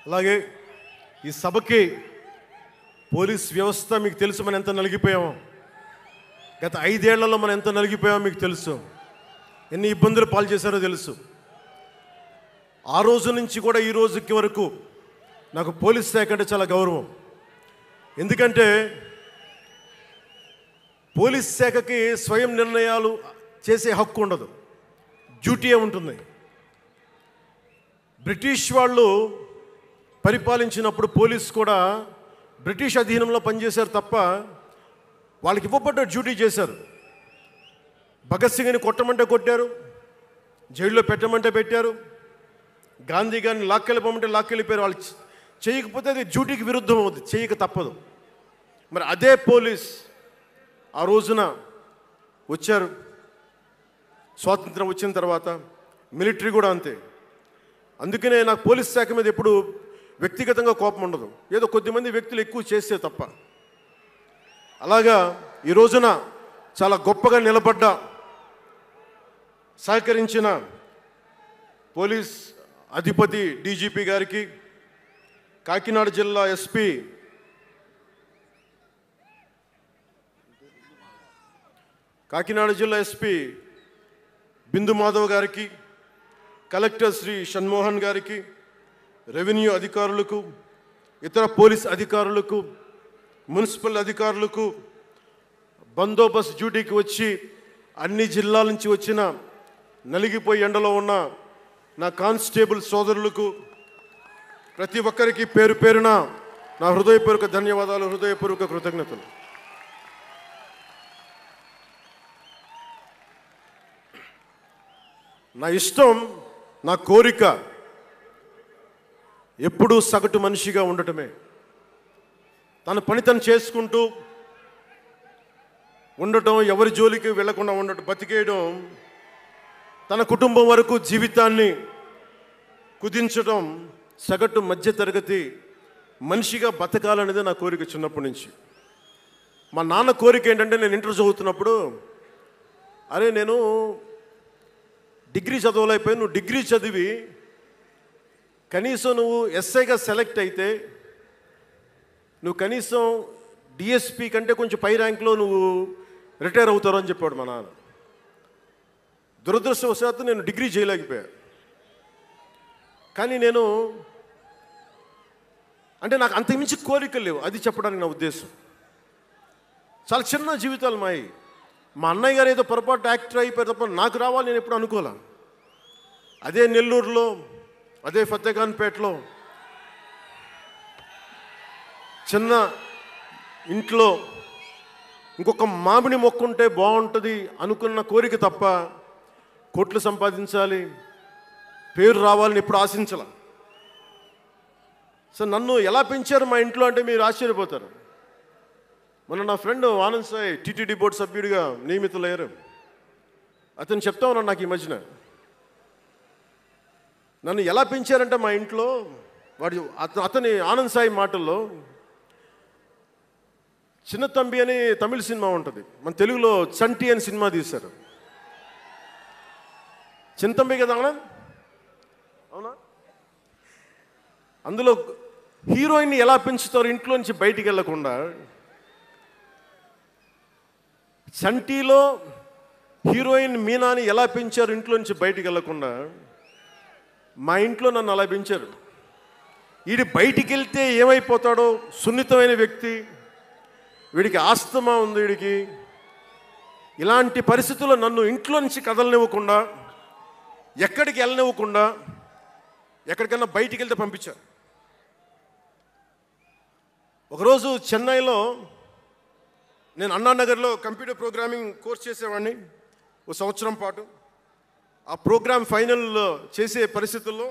అలాగే ఈ సభకి పోలీస్ వ్యవస్థ మీకు తెలుసు, మనం ఎంత నలిగిపోయామో. గత 5 ఏళ్లలో మనం ఎంత నలిగిపోయామో మీకు తెలుసు. ఎన్ని ఇబ్బందులు పాలు చేశారో తెలుసు. ఆ రోజు నుంచి కూడా ఈ రోజుకి వరకు నాకు పోలీస్ శాఖ అంటే చాలా గౌరవం. ఎందుకంటే పోలీస్ శాఖకి స్వయం నిర్ణయాలు చేసే హక్కు ఉండదు, డ్యూటీయే ఉంటుంది. బ్రిటిష్ వాళ్ళు పరిపాలించినప్పుడు పోలీస్ కూడా బ్రిటిష్ అధీనంలో పనిచేశారు తప్ప వాళ్ళకి ఇవ్వబడ్డ డ్యూటీ చేశారు. భగత్ సింగ్ని కొట్టమంటే కొట్టారు, జైల్లో పెట్టమంటే పెట్టారు, గాంధీ గారిని లాక్కెళ్ళిపోమంటే లాక్కెళ్ళిపోయారు. వాళ్ళు చేయకపోతే అది డ్యూటీకి విరుద్ధం అవుతుంది, చేయక తప్పదు. మరి అదే పోలీస్ ఆ రోజున వచ్చారు. స్వాతంత్రం వచ్చిన తర్వాత మిలిటరీ కూడా అంతే. అందుకనే నాకు పోలీస్ శాఖ మీద ఎప్పుడు వ్యక్తిగతంగా కోపం ఉండదు, ఏదో కొద్దిమంది వ్యక్తులు ఎక్కువ చేస్తే తప్ప. అలాగా ఈ రోజున చాలా గొప్పగా నిలబడ్డ, సహకరించిన పోలీస్ అధిపతి డీజీపీ గారికి, కాకినాడ జిల్లా ఎస్పీ బిందు మాధవ్ గారికి, కలెక్టర్ శ్రీ షణ్మోహన్ గారికి, రెవెన్యూ అధికారులకు, ఇతర పోలీస్ అధికారులకు, మున్సిపల్ అధికారులకు, బందోబస్తు డ్యూటీకి వచ్చి అన్ని జిల్లాల నుంచి వచ్చిన నలిగిపోయి ఎండలో ఉన్న నా కానిస్టేబుల్ సోదరులకు, ప్రతి ఒక్కరికి పేరు పేరున నా హృదయపూర్వక ధన్యవాదాలు, హృదయపూర్వక కృతజ్ఞతలు. నా ఇష్టం, నా కోరిక ఎప్పుడూ సగటు మనిషిగా ఉండటమే. తన పని తను చేసుకుంటూ ఉండటం, ఎవరి జోలికి వెళ్లకుండా ఉండటం, బతికేయడం, తన కుటుంబం వరకు జీవితాన్ని కుదించడం, సగటు మధ్యతరగతి మనిషిగా బతకాలనేది నా కోరిక చిన్నప్పటి నుంచి. మా నాన్న కోరిక ఏంటంటే, నేను ఇంటర్ చదువుతున్నప్పుడు, అరే నేను డిగ్రీ చదవలేకపోయి, నువ్వు డిగ్రీ చదివి కనీసం నువ్వు ఎస్ఐగా సెలెక్ట్ అయితే నువ్వు కనీసం డిఎస్పీ కంటే కొంచెం పై ర్యాంక్లో నువ్వు రిటైర్ అవుతారు అని చెప్పాడు మా నాన్న. దురదృష్టవశాత్తు నేను డిగ్రీ చేయలేకపోయా. కానీ నేను అంటే నాకు అంతకుమించి కోరికలు లేవు, అది చెప్పడానికి నా ఉద్దేశం. చాలా చిన్న జీవితాలు మాయి. మా అన్నయ్య గారు ఏదో పొరపాటు యాక్టర్ అయిపోయారు తప్ప నాకు రావాలి నేను ఎప్పుడు అనుకోలే. అదే నెల్లూరులో, అదే ఫతేఖాన్పేటలో చిన్న ఇంట్లో ఇంకొక మామిడి మొక్క ఉంటే బాగుంటుంది అనుకున్న కోరిక తప్ప కోట్లు సంపాదించాలి, పేరు రావాలని ఎప్పుడు ఆశించాల. సో నన్ను ఎలా పెంచారు మా ఇంట్లో అంటే మీరు ఆశ్చర్యపోతారు. మొన్న నా friend Anand Sai TTD board సభ్యుడిగా నియమితులయ్యారు. అతను చెప్తా ఉన్నాను నాకు ఈ మధ్యన, నన్ను ఎలా పెంచారంటే మా ఇంట్లో అతని ఆనంద్ సాయి మాటల్లో, చిన్న తంబి అని తమిళ సినిమా ఉంటుంది, మన తెలుగులో చంటి అని సినిమా తీశారు. చిన్న తంబి కదా ఆనంద్, అవునా? అందులో హీరోయిన్ని ఎలా పెంచుతారు ఇంట్లో నుంచి బయటికి వెళ్ళకుండా? చంటీలో హీరోయిన్ మీనాని ఎలా పెంచారు ఇంట్లో నుంచి బయటికి వెళ్ళకుండా? మా ఇంట్లో నన్ను అలా పెంచారు. వీడి బయటికి వెళ్తే ఏమైపోతాడో, సున్నితమైన వ్యక్తి, వీడికి ఆస్తమా ఉంది, వీడికి ఇలాంటి పరిస్థితుల్లో నన్ను ఇంట్లో నుంచి కదలనివ్వకుండా, ఎక్కడికి వెళ్ళనివ్వకుండా, ఎక్కడికన్నా బయటికి వెళ్తే పంపించారు. ఒకరోజు చెన్నైలో నేను అన్నానగర్లో కంప్యూటర్ ప్రోగ్రామింగ్ కోర్స్ చేసేవాడిని ఒక సంవత్సరం పాటు. ఆ ప్రోగ్రామ్ ఫైనల్ చేసే పరిస్థితుల్లో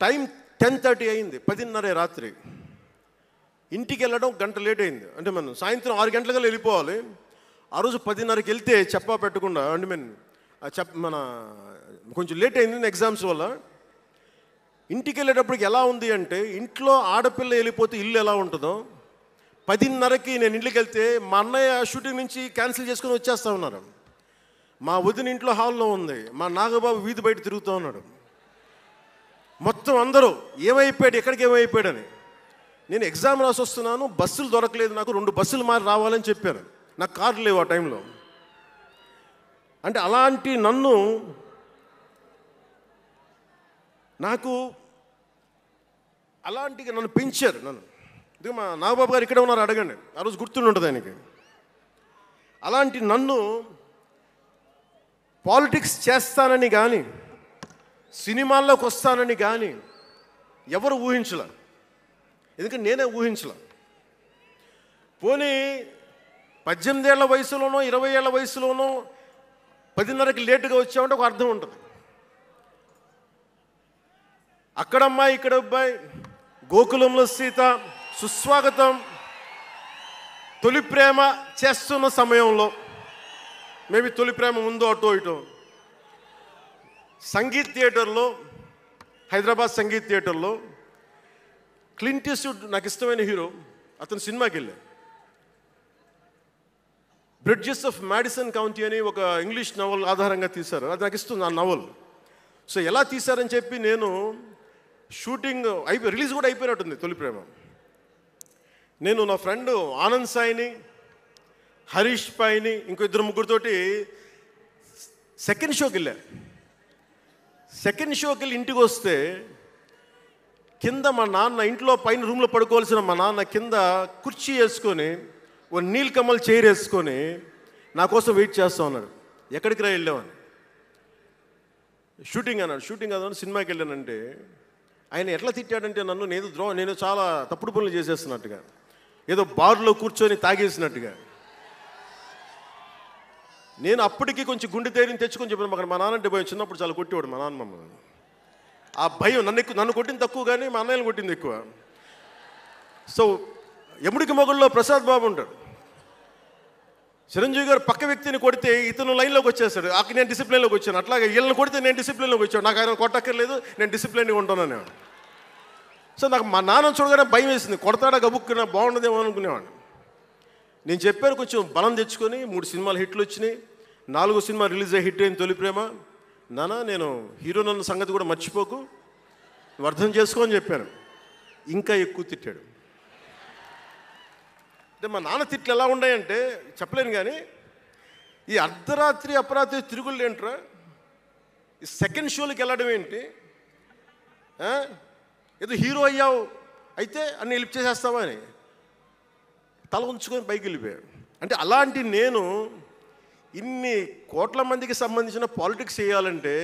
టైం 10:30 అయింది, 10:30 రాత్రి. ఇంటికి వెళ్ళడం గంట లేట్ అయింది. అంటే మనం సాయంత్రం 6 గంటలకల్లా వెళ్ళిపోవాలి. ఆ రోజు 10:30కి వెళ్తే చెప్పా పెట్టకుండా, అంటే మన కొంచెం లేట్ అయింది ఎగ్జామ్స్ వల్ల. ఇంటికి వెళ్ళేటప్పటికి ఎలా ఉంది అంటే, ఇంట్లో ఆడపిల్ల వెళ్ళిపోతే ఇల్లు ఎలా ఉంటుందో, 10:30కి నేను ఇంటికి వెళ్తే మా అన్నయ్య షూటింగ్ నుంచి క్యాన్సిల్ చేసుకుని వచ్చేస్తా ఉన్నారు. మా వదిన ఇంట్లో హాల్లో ఉంది, మా నాగబాబు వీధి బయట తిరుగుతూ ఉన్నాడు. మొత్తం అందరూ ఏమైపోయాడు, ఎక్కడికి ఏమైపోయాడని. నేను ఎగ్జామ్ రాసి వస్తున్నాను, బస్సులు దొరకలేదు నాకు, 2 బస్సులు మారి రావాలని చెప్పాను. నాకు కార్లు లేవు ఆ టైంలో. అంటే అలాంటి నన్ను పెంచారు నన్ను. ఇది మా నాగబాబు గారు ఇక్కడ ఉన్నారు, అడగండి, ఆ రోజు గుర్తుండి ఉంటుంది ఆయనకి. అలాంటి నన్ను పాలిటిక్స్ చేస్తానని కానీ, సినిమాల్లోకి వస్తానని కానీ ఎవరు ఊహించలే. ఎందుకంటే నేనే ఊహించలే. పోనీ 18 ఏళ్ల వయసులోనో 20 ఏళ్ల వయసులోనో 10:30కి లేటుగా వచ్చామంటే ఒక అర్థం ఉంటుంది. అక్కడమ్మాయి ఇక్కడ అబ్బాయి, గోకులంలో సీత, సుస్వాగతం, తొలి ప్రేమ చేస్తున్న సమయంలో, మేబీ తొలి ప్రేమ ముందు అటో ఇటో, సంగీత్ థియేటర్లో, హైదరాబాద్ సంగీత్ థియేటర్లో క్లింట్ ఈస్ట్వుడ్ నాకు ఇష్టమైన హీరో, అతను సినిమాకి వెళ్ళా. బ్రిడ్జెస్ ఆఫ్ మాడిసన్ కౌంటీ అని ఒక ఇంగ్లీష్ నవల్ ఆధారంగా తీశారు. అది నాకు ఇస్తుంది ఆ నవల్. సో ఎలా తీశారని చెప్పి నేను షూటింగ్ రిలీజ్ కూడా అయిపోయినట్టుంది తొలి ప్రేమ. నేను నా ఫ్రెండ్ ఆనంద్ సాయిని, హరీష్ పాయిని, ఇంకో 2-3తోటి సెకండ్ షోకి వెళ్ళా. సెకండ్ షోకి వెళ్ళి ఇంటికి వస్తే కింద మా నాన్న, ఇంట్లో పైన రూమ్లో పడుకోవాల్సిన మా నాన్న కింద కుర్చీ వేసుకొని, ఓ నీల్ కమల్ చైర్ వేసుకొని నా కోసం వెయిట్ చేస్తూ ఉన్నాడు. ఎక్కడికి రా వెళ్ళామని. షూటింగ్ అన్నాడు. షూటింగ్ అన్నాడు, సినిమాకి వెళ్ళానంటే ఆయన ఎట్లా తిట్టాడంటే నన్ను, నేను చాలా తప్పుడు పనులు చేసేస్తున్నట్టుగా, ఏదో బార్లో కూర్చొని తాగేసినట్టుగా. నేను అప్పటికి కొంచెం గుండె ధైర్యం తెచ్చుకొని చెప్పాను. అక్కడ మా నాన్నంటే భయం, చిన్నప్పుడు చాలా కొట్టేవాడు మా నాన్న మమ్మల్ని. ఆ భయం నన్ను కొట్టింది తక్కువ కానీ మా అన్నయ్యని కొట్టింది ఎక్కువ. సో యముడికి మొగుళ్ళలో ప్రసాద్ బాబు ఉంటాడు. చిరంజీవి గారు పక్క వ్యక్తిని కొడితే ఇతను లైన్లోకి వచ్చేస్తాడు. అక్కడ నేను డిసిప్లిన్లోకి వచ్చాను. అట్లాగే వీళ్ళని కొడితే నేను డిసిప్లిన్లోకి వచ్చాను. నాకు ఆయన కొట్టక్కర్లేదు, నేను డిసిప్లిన్గా ఉంటాను. సో నాకు మా నాన్న చూడగానే భయం వేసింది. కొడతాడా గబుక్కున బాగుండదేమో అనుకునేవాడిని. నేను చెప్పాను, కొంచెం బలం తెచ్చుకొని 3 సినిమాలు హిట్లు వచ్చినాయి, 4వ సినిమా రిలీజ్ అయ్యి హిట్ అయింది తొలి ప్రేమ. నాన్న నేను హీరో నన్న సంగతి కూడా మర్చిపోకు, నువ్వు అర్థం చేసుకో అని చెప్పాను. ఇంకా ఎక్కువ తిట్టాడు. అంటే మా నాన్న తిట్లు ఎలా ఉన్నాయంటే చెప్పలేను. కానీ ఈ అర్ధరాత్రి అపరాత్రి తిరుగుళ్ళు ఏంట్రా, ఈ సెకండ్ షోలకి వెళ్ళడం ఏంటి, ఏదో హీరో అయ్యావు అయితే అన్ని హెల్ప్ చేసేస్తావా అని తల ఉంచుకొని పైకి వెళ్ళిపోయాడు. అంటే అలాంటి నేను ఇన్ని కోట్ల మందికి సంబంధించిన పాలిటిక్స్ చేయాలంటే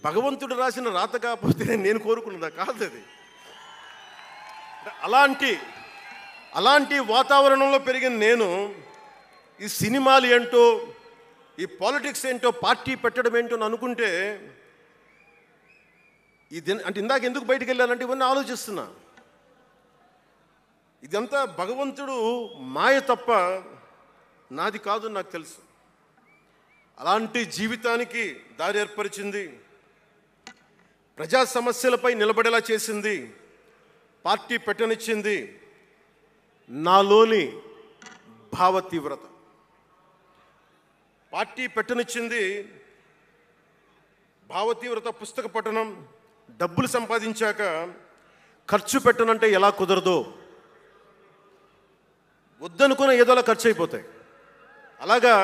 భగవంతుడు రాసిన రాత కాకపోతే నేను కోరుకున్నదా కాదు అది. అలాంటి వాతావరణంలో పెరిగిన నేను ఈ సినిమాలు ఏంటో, ఈ పాలిటిక్స్ ఏంటో, పార్టీ పెట్టడం ఏంటో అని అనుకుంటే అంటే ఇందాక ఎందుకు బయటికి వెళ్ళానంటే ఇవన్నీ ఆలోచిస్తున్నా. ఇదంతా భగవంతుడు మాయ తప్ప నాది కాదు నాకు తెలుసు. అలాంటి జీవితానికి దారి ఏర్పరిచింది, ప్రజా సమస్యలపై నిలబడేలా చేసింది, పార్టీ పెట్టనిచ్చింది నాలోని భావ తీవ్రత. పార్టీ పెట్టనిచ్చింది భావ తీవ్రత, పుస్తక పఠనం, డబ్బులు సంపాదించాక ఖర్చు పెట్టనంటే ఎలా కుదరదో, వద్దనుకున్న ఏదోలా ఖర్చు అయిపోతాయి. అలాగా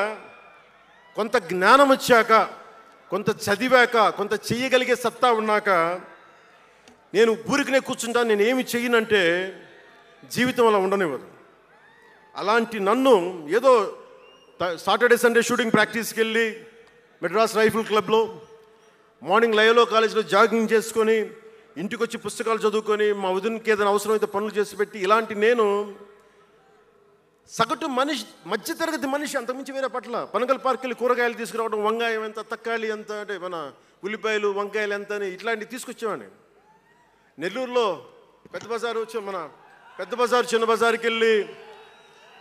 కొంత జ్ఞానం వచ్చాక, కొంత చదివాక, కొంత చెయ్యగలిగే సత్తా ఉన్నాక నేను ఊరికనే కూర్చుంటాను, నేను ఏమి చెయ్యనంటే జీవితం అలా ఉండనివ్వదు. అలాంటి నన్ను ఏదో సాటర్డే సండే షూటింగ్ ప్రాక్టీస్కి వెళ్ళి మెడ్రాస్ రైఫిల్ క్లబ్లో, మార్నింగ్ లయోలా కాలేజ్లో జాగింగ్ చేసుకొని, ఇంటికి వచ్చి పుస్తకాలు చదువుకొని, మా వదినకి ఏదైనా అవసరమైతే పనులు చేసి పెట్టి, ఇలాంటి నేను సగటు మనిషి, మధ్యతరగతి మనిషి, అంతకుమించి వేరే పట్ల. పనగల్ పార్క్ వెళ్ళి కూరగాయలు తీసుకురావడం, వంకాయ ఎంత, తక్కాలి ఎంత, అంటే మన ఉల్లిపాయలు వంకాయలు ఎంత అని ఇట్లాంటివి తీసుకొచ్చేవాడిని. నెల్లూరులో పెద్ద బజారు వచ్చి, మన పెద్ద బజారు చిన్న బజారుకి వెళ్ళి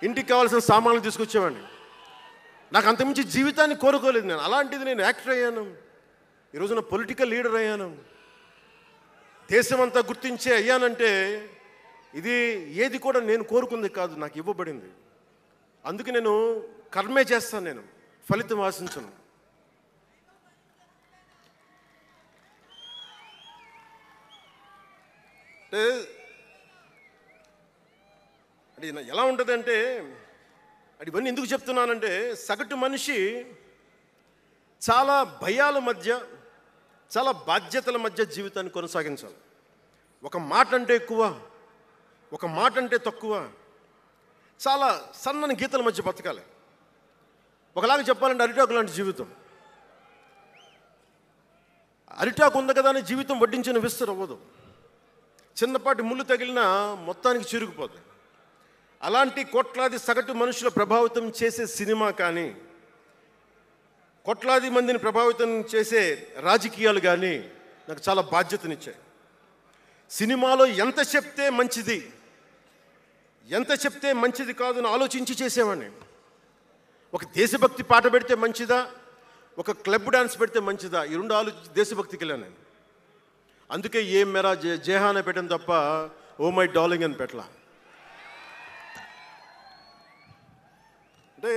ఇంటికి కావాల్సిన సామాన్లు తీసుకొచ్చేవాడిని. నాకు అంతకుమించి జీవితాన్ని కోరుకోలేదు నేను. అలాంటిది నేను యాక్టర్ అయ్యాను, ఈరోజున పొలిటికల్ లీడర్ అయ్యాను, దేశమంతా గుర్తించే అయ్యానంటే ఇది ఏది కూడా నేను కోరుకుంది కాదు, నాకు ఇవ్వబడింది. అందుకే నేను కర్మే చేస్తాను, నేను ఫలితం ఆశించను. అంటే ఎలా ఉంటుందంటే, అది ఇవన్నీ ఎందుకు చెప్తున్నానంటే, సగటు మనిషి చాలా భయాల మధ్య, చాలా బాధ్యతల మధ్య జీవితాన్ని కొనసాగించాలి. ఒక మాట అంటే ఎక్కువ, ఒక మాట అంటే తక్కువ, చాలా సన్నని గీతల మధ్య బతకాలి. ఒకలాగా చెప్పాలంటే అరిటాకు లాంటి జీవితం. అరిటాకు ఉంది కదా అని జీవితం వడ్డించిన విస్తరు అవ్వదు. చిన్నపాటి ముళ్ళు తగిలినా మొత్తానికి చిరుగుపోతుంది. అలాంటి కోట్లాది సగటు మనుషుల ప్రభావితం చేసే సినిమా కానీ, కోట్లాది మందిని ప్రభావితం చేసే రాజకీయాలు కానీ నాకు చాలా బాధ్యతనిచ్చాయి. సినిమాలో ఎంత చెప్తే మంచిది, ఎంత చెప్తే మంచిది కాదు అని ఆలోచించి చేసేవాడిని. ఒక దేశభక్తి పాట పెడితే మంచిదా, ఒక క్లబ్ డాన్స్ పెడితే మంచిదా, ఈ రెండు ఆలోచించి దేశభక్తికి వెళ్ళాను నేను. అందుకే ఏ మెరా జేహానే పెట్టాను తప్ప ఓ మై డార్లింగ్ అని పెట్టలా. అంటే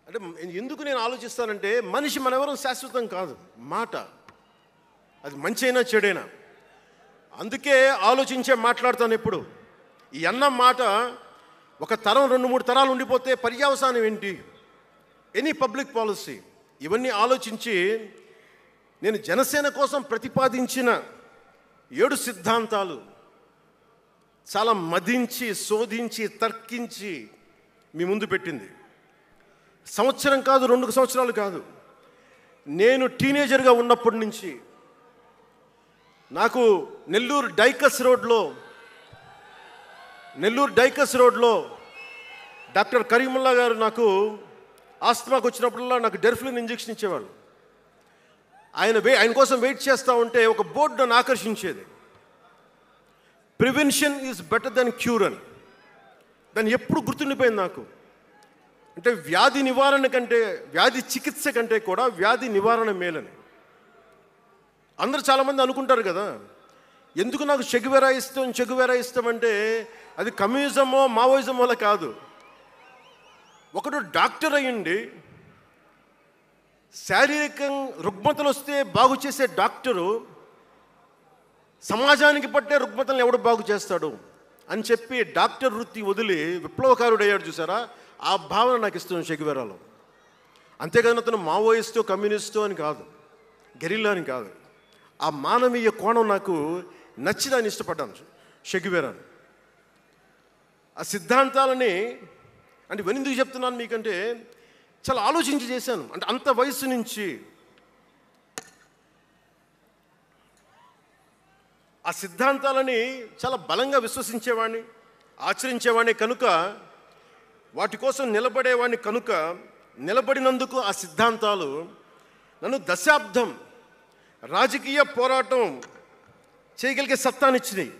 అంటే ఎందుకు నేను ఆలోచిస్తానంటే, మనిషి మనెవరం శాశ్వతం కాదు. మాట అది మంచి అయినా చెడైనా, అందుకే ఆలోచించే మాట్లాడతాను ఎప్పుడు. ఈ అన్న మాట ఒక తరం 2-3 తరాలు ఉండిపోతే పర్యవసానం ఏంటి, ఎనీ పబ్లిక్ పాలసీ, ఇవన్నీ ఆలోచించి నేను జనసేన కోసం ప్రతిపాదించిన 7 సిద్ధాంతాలు చాలా మదించి, శోధించి, తర్కించి మీ ముందు పెట్టింది. సంవత్సరం కాదు, 2 సంవత్సరాలు కాదు, నేను టీనేజర్గా ఉన్నప్పటి నుంచి నాకు నెల్లూరు డైకస్ రోడ్లో డాక్టర్ కరీముల్లా గారు నాకు ఆస్తమాకు వచ్చినప్పుడల్లా నాకు డెర్ఫ్లిన్ ఇంజెక్షన్ ఇచ్చేవాళ్ళు. ఆయన కోసం వెయిట్ చేస్తూ ఉంటే ఒక బోర్డు నన్ను ఆకర్షించేది, prevention is better than cure అని. దాన్ని ఎప్పుడు గుర్తుండిపోయింది నాకు. అంటే వ్యాధి నివారణ కంటే, వ్యాధి చికిత్స కంటే కూడా వ్యాధి నివారణ మేలని. అందరూ చాలామంది అనుకుంటారు కదా, ఎందుకు నాకు చెగువెరా ఇష్టం అంటే అది కమ్యూనిజమో మావోయిజమో కాదు. ఒకడు డాక్టర్ అయ్యండి, శారీరకం రుగ్మతలు వస్తే బాగు చేసే డాక్టరు సమాజానికి పట్టే రుగ్మతలను ఎవడు బాగు చేస్తాడు అని చెప్పి డాక్టర్ వృత్తి వదిలి విప్లవకారుడు అయ్యాడు చూసారా, ఆ భావన నాకు ఇస్తుంది చెగువెరాలో. అంతేగాని అతను మావోయిస్టో కమ్యూనిస్టో అని కాదు, గెరిల్లా అని కాదు. ఆ మానవీయ కోణం నాకు నచ్చి దాన్ని ఇష్టపడ్డాను చెగువెరాను. ఆ సిద్ధాంతాలని అంటే ఇవన్నీ ఎందుకు చెప్తున్నాను మీకంటే, చాలా ఆలోచించి చేశాను. అంటే అంత వయసు నుంచి ఆ సిద్ధాంతాలని చాలా బలంగా విశ్వసించేవాడిని, ఆచరించేవాడిని కనుక, వాటి కోసం నిలబడేవాడిని కనుక, నిలబడినందుకు ఆ సిద్ధాంతాలు నన్ను దశాబ్దం రాజకీయ పోరాటం చేయగలిగే సత్తానిచ్చినాయి.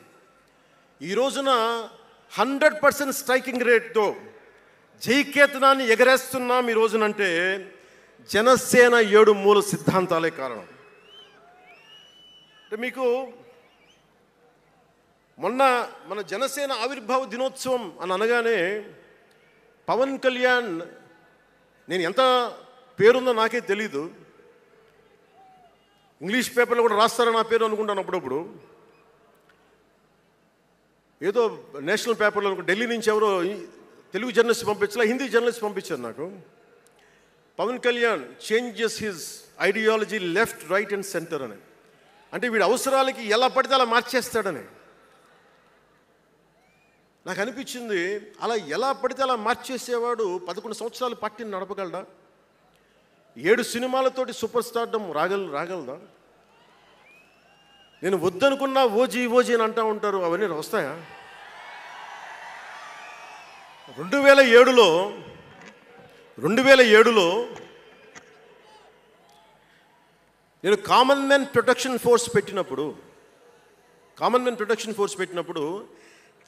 ఈ రోజున 100% స్ట్రైకింగ్ రేట్తో జైకేతనాన్ని ఎగరేస్తున్నాం ఈ రోజునంటే జనసేన 7 మూల సిద్ధాంతాలే కారణం. అంటే మీకు మొన్న మన జనసేన ఆవిర్భావ దినోత్సవం అని అనగానే పవన్ కళ్యాణ్, నేను ఎంత పేరుందో నాకే తెలీదు, ఇంగ్లీష్ పేపర్లో కూడా రాస్తారా నా పేరు అనుకుంటాను అప్పుడప్పుడు. ఏదో నేషనల్ పేపర్లో ఢిల్లీ నుంచి ఎవరో తెలుగు జర్నలిస్ట్ పంపించలా, హిందీ జర్నలిస్ట్ పంపించారు నాకు. Pawan Kalyan changes his ideology left, right and centre అని. అంటే వీడి అవసరాలకి ఎలా పడితే అలా మార్చేస్తాడని నాకు అనిపించింది. అలా ఎలా పడితే అలా మార్చేసేవాడు 11 సంవత్సరాలు పార్టీని నడపగలడా? 7 సినిమాలతోటి సూపర్ స్టార్డమ్ రాగలదా? నేను వద్దనుకున్నా ఓజీ అని అంటూ ఉంటారు, అవన్నీ వస్తాయా? 2007లో నేను కామన్ మ్యాన్ ప్రొటెక్షన్ ఫోర్స్ పెట్టినప్పుడు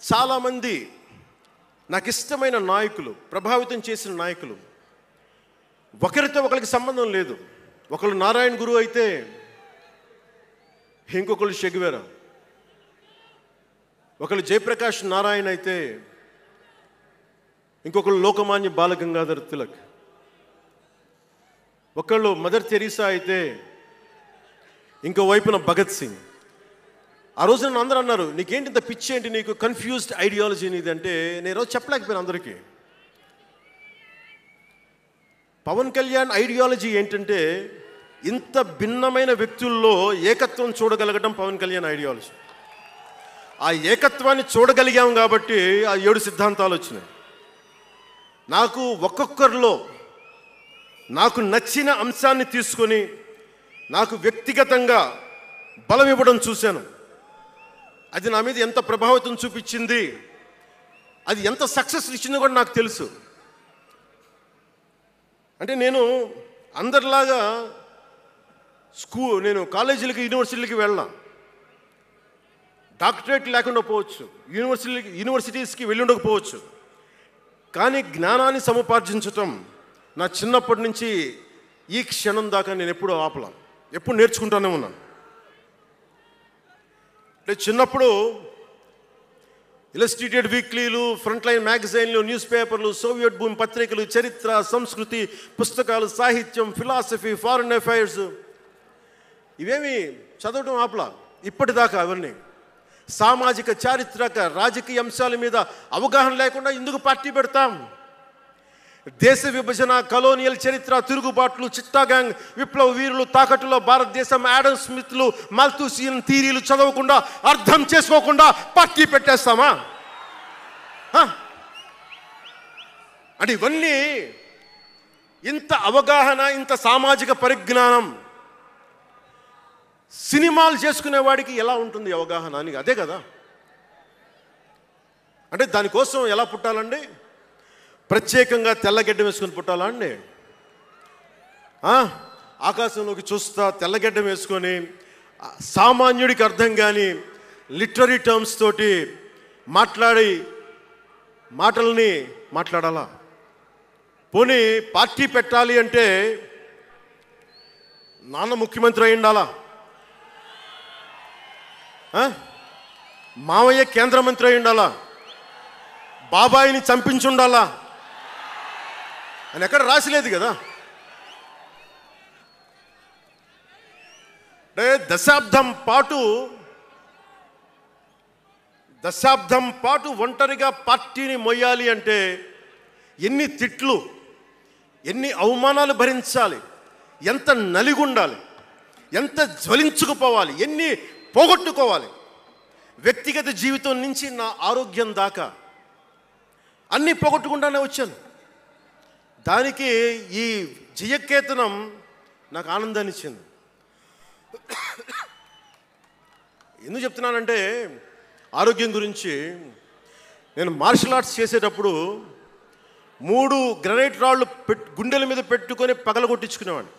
చాలామంది నాకు ఇష్టమైన నాయకులు, ప్రభావితం చేసిన నాయకులు, ఒకరితో ఒకరికి సంబంధం లేదు. ఒకళ్ళు నారాయణ గురు అయితే ఇంకొకళ్ళు షెగువేరా, ఒకళ్ళు జయప్రకాష్ నారాయణ అయితే ఇంకొకళ్ళు లోకమాన్య బాలగంగాధర్ తిలక్, ఒకళ్ళు మదర్ తెరీసా అయితే ఇంకో వైపున భగత్ సింగ్. ఆ రోజు నన్ను అందరూ అన్నారు, నీకేంటి ఇంత పిచ్చి ఏంటి, నీకు కన్ఫ్యూజ్డ్ ఐడియాలజీ నీది అంటే నేను రోజు చెప్పలేకపోయాను అందరికీ. పవన్ కళ్యాణ్ ఐడియాలజీ ఏంటంటే ఇంత భిన్నమైన వ్యక్తుల్లో ఏకత్వం చూడగలగడం పవన్ కళ్యాణ్ ఐడియాలజీ. ఆ ఏకత్వాన్ని చూడగలిగాం కాబట్టి ఆ 7 సిద్ధాంతాలు వచ్చినాయి. నాకు ఒక్కొక్కరిలో నాకు నచ్చిన అంశాన్ని తీసుకొని నాకు వ్యక్తిగతంగా బలం ఇవ్వడం చూశాను. అది నా మీద ఎంత ప్రభావితం చూపించింది, అది ఎంత సక్సెస్ ఇచ్చిందో కూడా నాకు తెలుసు. అంటే నేను అందరిలాగా నేను కాలేజీలకి యూనివర్సిటీలకి వెళ్ళా, డాక్టరేట్ లేకుండా పోవచ్చు, యూనివర్సిటీస్కి వెళ్ళి ఉండకపోవచ్చు, కానీ జ్ఞానాన్ని సముపార్జించటం నా చిన్నప్పటి నుంచి ఈ క్షణం దాకా నేను ఎప్పుడూ ఆపలా, ఎప్పుడు నేర్చుకుంటానే ఉన్నాను. అంటే చిన్నప్పుడు ఇలస్ట్రేటెడ్ వీక్లీలు, ఫ్రంట్ లైన్ మ్యాగజైన్లు, న్యూస్ పేపర్లు, సోవియట్ భూమి పత్రికలు, చరిత్ర, సంస్కృతి పుస్తకాలు, సాహిత్యం, ఫిలాసఫీ, ఫారిన్ అఫైర్స్ ఇవేమి చదవటం ఆపలా. ఇప్పటిదాకా అవన్నీ సామాజిక, చారిత్రక, రాజకీయ అంశాల మీద అవగాహన లేకుండా ఎందుకు పార్టీ పెడతాం? దేశ విభజన, కలోనియల్ చరిత్ర, తిరుగుబాట్లు, చిట్టాగాంగ్, విప్లవ వీరులు, తాకట్టులో భారతదేశం, యాడమ్ స్మిత్లు, మాల్థూసియన్ థీరీలు చదవకుండా, అర్థం చేసుకోకుండా పార్టీ పెట్టేస్తామా? అంటే ఇవన్నీ ఇంత అవగాహన, ఇంత సామాజిక పరిజ్ఞానం సినిమాలు చేసుకునేవాడికి ఎలా ఉంటుంది అవగాహన అని? అదే కదా. అంటే దానికోసం ఎలా పుట్టాలండి? ప్రత్యేకంగా తెల్లగడ్డం వేసుకొని పుట్టాలా అండి? ఆకాశంలోకి చూస్తా తెల్లగడ్డం వేసుకొని సామాన్యుడికి అర్థం కాని లిటరీ టర్మ్స్ తోటి మాటల్ని మాట్లాడాలా? పోనీ పార్టీ పెట్టాలి అంటే నాన్న ముఖ్యమంత్రి అయి ఉండాలా? మావయ్య కేంద్ర మంత్రి అయి ఉండాలా? బాబాయిని చంపించి ఉండాలా అని ఎక్కడ రాసిలేదు కదా. అంటే దశాబ్దం పాటు ఒంటరిగా పార్టీని మొయ్యాలి అంటే ఎన్ని తిట్లు, ఎన్ని అవమానాలు భరించాలి, ఎంత నలిగుండాలి, ఎంత జ్వలించుకుపోవాలి, ఎన్ని పోగొట్టుకోవాలి. వ్యక్తిగత జీవితం నుంచి నా ఆరోగ్యం దాకా అన్నీ పోగొట్టుకుంటానే వచ్చాను. దానికి ఈ జయకేతనం నాకు ఆనందాన్ని ఇచ్చింది. ఎందుకు చెప్తున్నానంటే ఆరోగ్యం గురించి. నేను మార్షల్ ఆర్ట్స్ చేసేటప్పుడు 3 గ్రనైట్ రాళ్ళు గుండెల మీద పెట్టుకొని పగలగొట్టించుకునేవాడిని.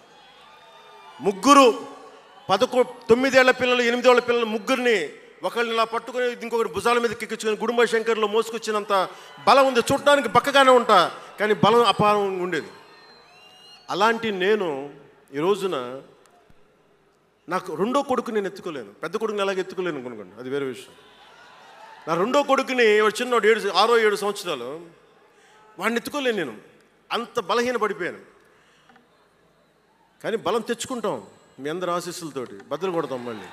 9 ఏళ్ల పిల్లలు, 8 ఏళ్ల పిల్లలు ముగ్గురిని ఒకళ్ళని ఇలా పట్టుకొని ఇంకొకటి భుజాల మీద ఎక్కించుకొని గుడుంబ శంకర్లో మోసుకొచ్చినంత బలం ఉంది. చూడటానికి బక్కగానే ఉంటా, కానీ బలం అపారంగా ఉండేది. అలాంటి నేను ఈ రోజున నాకు రెండో కొడుకు నేను ఎత్తుకోలేను. పెద్ద కొడుకుని ఎలాగ ఎత్తుకోలేను అనుకోండి, అది వేరే విషయం. నా రెండో కొడుకుని చిన్నోడు 6-7 సంవత్సరాలు, వాడిని ఎత్తుకోలేను నేను, అంత బలహీన పడిపోయాను. కానీ బలం తెచ్చుకుంటాం. మీ అందరి ఆశీస్సులతోటి బద్దలు కొడతాం మళ్ళీ.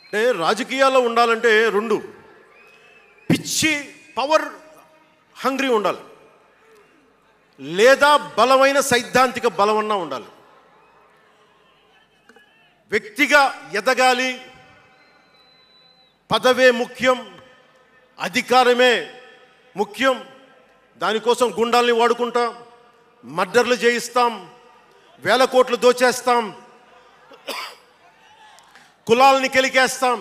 అంటే రాజకీయాల్లో ఉండాలంటే రెండు, పిచ్చి పవర్ హంగ్రీ ఉండాలి, లేదా బలమైన సైద్ధాంతిక బలమన్నా ఉండాలి. వ్యక్తిగా ఎదగాలి, పదవే ముఖ్యం, అధికారమే ముఖ్యం. దానికోసం గుండాల్ని వాడుకుంటాం, మర్డర్లు చేయిస్తాం, వేల కోట్లు దోచేస్తాం, కులాలని కెలికేస్తాం,